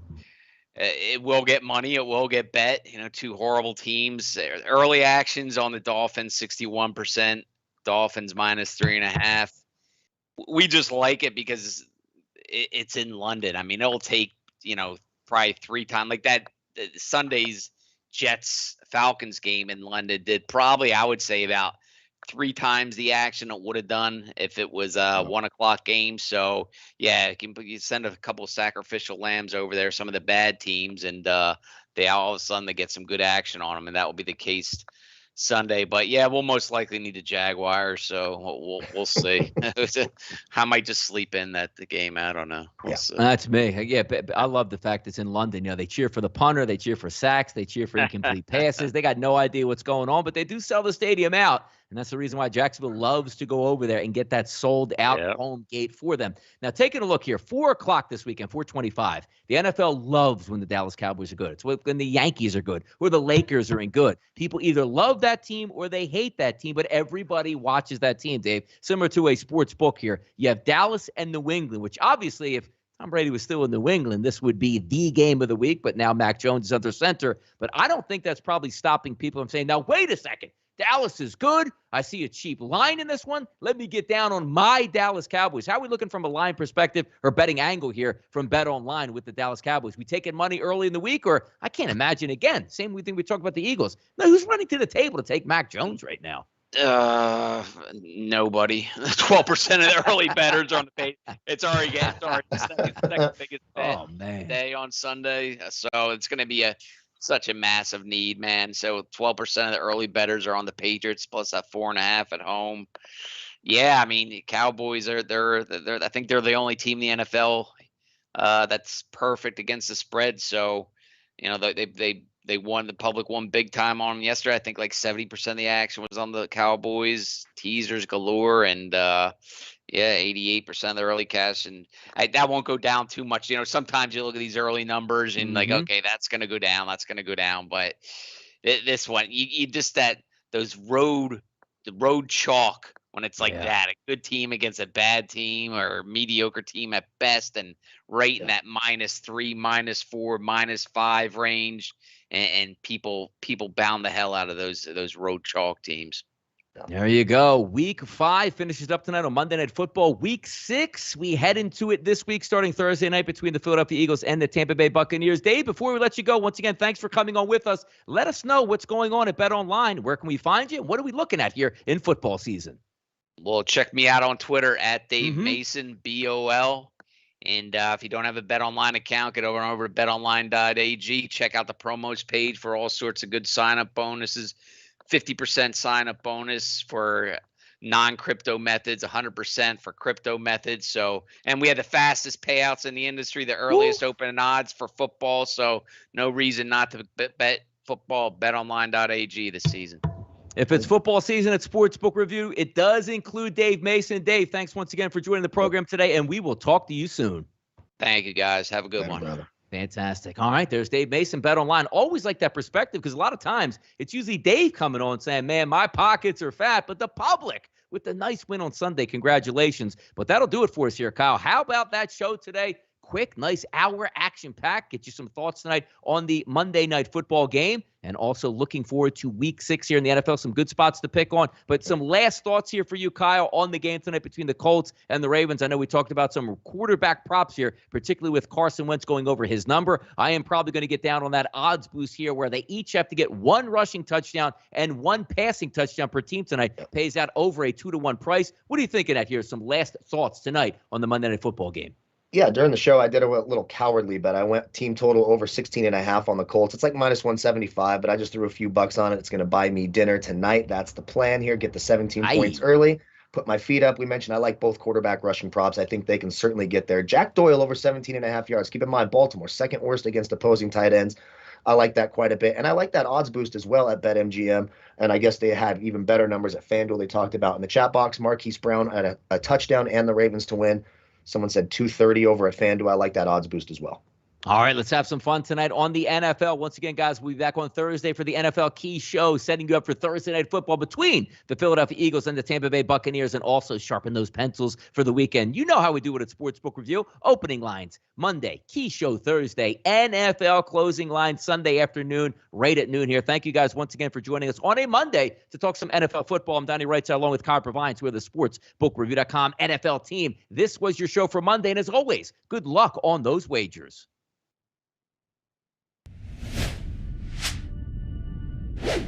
it will get money, it will get bet. Two horrible teams. Early actions on the Dolphins, 61%. Dolphins -3.5. We just like it because it's in London. It'll take probably 3 times like that. Sunday's Jets Falcons game in London did probably, I would say, about 3 times the action it would have done if it was a 1 o'clock game. So yeah, you send a couple of sacrificial lambs over there, some of the bad teams, and they all of a sudden they get some good action on them, and that will be the case Sunday. But yeah, we'll most likely need the Jaguars, so we'll see. I might just sleep in the game. I don't know. We'll see. That's me. Yeah, but I love the fact it's in London. They cheer for the punter, they cheer for sacks, they cheer for incomplete passes. They got no idea what's going on, but they do sell the stadium out. And that's the reason why Jacksonville loves to go over there and get that sold out home gate for them. Now, taking a look here, 4 o'clock this weekend, 4:25. The NFL loves when the Dallas Cowboys are good. It's when the Yankees are good or the Lakers are in good. People either love that team or they hate that team, but everybody watches that team, Dave. Similar to a sports book here. You have Dallas and New England, which obviously if Tom Brady was still in New England, this would be the game of the week, but now Mac Jones is under center. But I don't think that's probably stopping people from saying, now, wait a second. Dallas is good. I see a cheap line in this one. Let me get down on my Dallas Cowboys. How are we looking from a line perspective or betting angle here from Bet Online with the Dallas Cowboys? We taking money early in the week, or I can't imagine again. Same thing we talked about the Eagles. No, who's running to the table to take Mac Jones right now? Nobody. 12% of the early bettors are on the page. It's already the second biggest bet day on Sunday. So it's going to be such a massive need, man. So 12% of the early bettors are on the Patriots plus that 4.5 at home. Yeah, Cowboys I think they're the only team in the NFL that's perfect against the spread. So, they won, the public won big time on them yesterday. I think like 70% of the action was on the Cowboys, teasers galore, and 88% of the early cash, and that won't go down too much. Sometimes you look at these early numbers and like, okay, that's going to go down, but this one, you just the road chalk when it's like that, a good team against a bad team or mediocre team at best, and right in that -3, -4, -5 range, and people bound the hell out of those road chalk teams. There you go. Week 5 finishes up tonight on Monday Night Football. Week 6, we head into it this week, starting Thursday night between the Philadelphia Eagles and the Tampa Bay Buccaneers. Dave, before we let you go, once again, thanks for coming on with us. Let us know what's going on at Bet Online. Where can we find you? What are we looking at here in football season? Well, check me out on Twitter at Dave Mason, BOL. And if you don't have a Bet Online account, get over to betonline.ag. Check out the promos page for all sorts of good sign-up bonuses. 50% sign-up bonus for non-crypto methods, 100% for crypto methods. So, and we had the fastest payouts in the industry, the earliest open odds for football. So no reason not to bet football, betonline.ag this season. If it's football season at Sportsbook Review, it does include Dave Mason. Dave, thanks once again for joining the program today, and we will talk to you soon. Thank you, guys. Have a good one. Brother. Fantastic. All right, there's Dave Mason, Bet Online. Always like that perspective, because a lot of times it's usually Dave coming on saying, man, my pockets are fat, but the public with the nice win on Sunday. Congratulations. But that'll do it for us here, Kyle. How about that show today? quick, nice hour, action-packed. Get you some thoughts tonight on the Monday Night Football game, and also looking forward to Week 6 here in the NFL. Some good spots to pick on. But some last thoughts here for you, Kyle, on the game tonight between the Colts and the Ravens. I know we talked about some quarterback props here, particularly with Carson Wentz going over his number. I am probably going to get down on that odds boost here where they each have to get one rushing touchdown and one passing touchdown per team tonight. Pays out over a 2-to-1 price. What are you thinking at here? Some last thoughts tonight on the Monday Night Football game. Yeah, during the show, I did a little cowardly bet. I went team total over 16.5 on the Colts. It's like minus 175, but I just threw a few bucks on it. It's going to buy me dinner tonight. That's the plan here. Get the 17 points early. Put my feet up. We mentioned I like both quarterback rushing props. I think they can certainly get there. Jack Doyle over 17.5 yards. Keep in mind, Baltimore, second worst against opposing tight ends. I like that quite a bit. And I like that odds boost as well at BetMGM. And I guess they have even better numbers at FanDuel. They talked about in the chat box, Marquise Brown at a touchdown and the Ravens to win. Someone said 230 over at FanDuel. I like that odds boost as well. All right, let's have some fun tonight on the NFL. Once again, guys, we'll be back on Thursday for the NFL Key Show, setting you up for Thursday Night Football between the Philadelphia Eagles and the Tampa Bay Buccaneers, and also sharpen those pencils for the weekend. You know how we do it at Sportsbook Review. Opening lines Monday, Key Show Thursday, NFL closing line Sunday afternoon, right at noon here. Thank you guys once again for joining us on a Monday to talk some NFL football. I'm Donnie RightSide along with Kyle Purviance. We're the SportsBookReview.com NFL team. This was your show for Monday, and as always, good luck on those wagers. You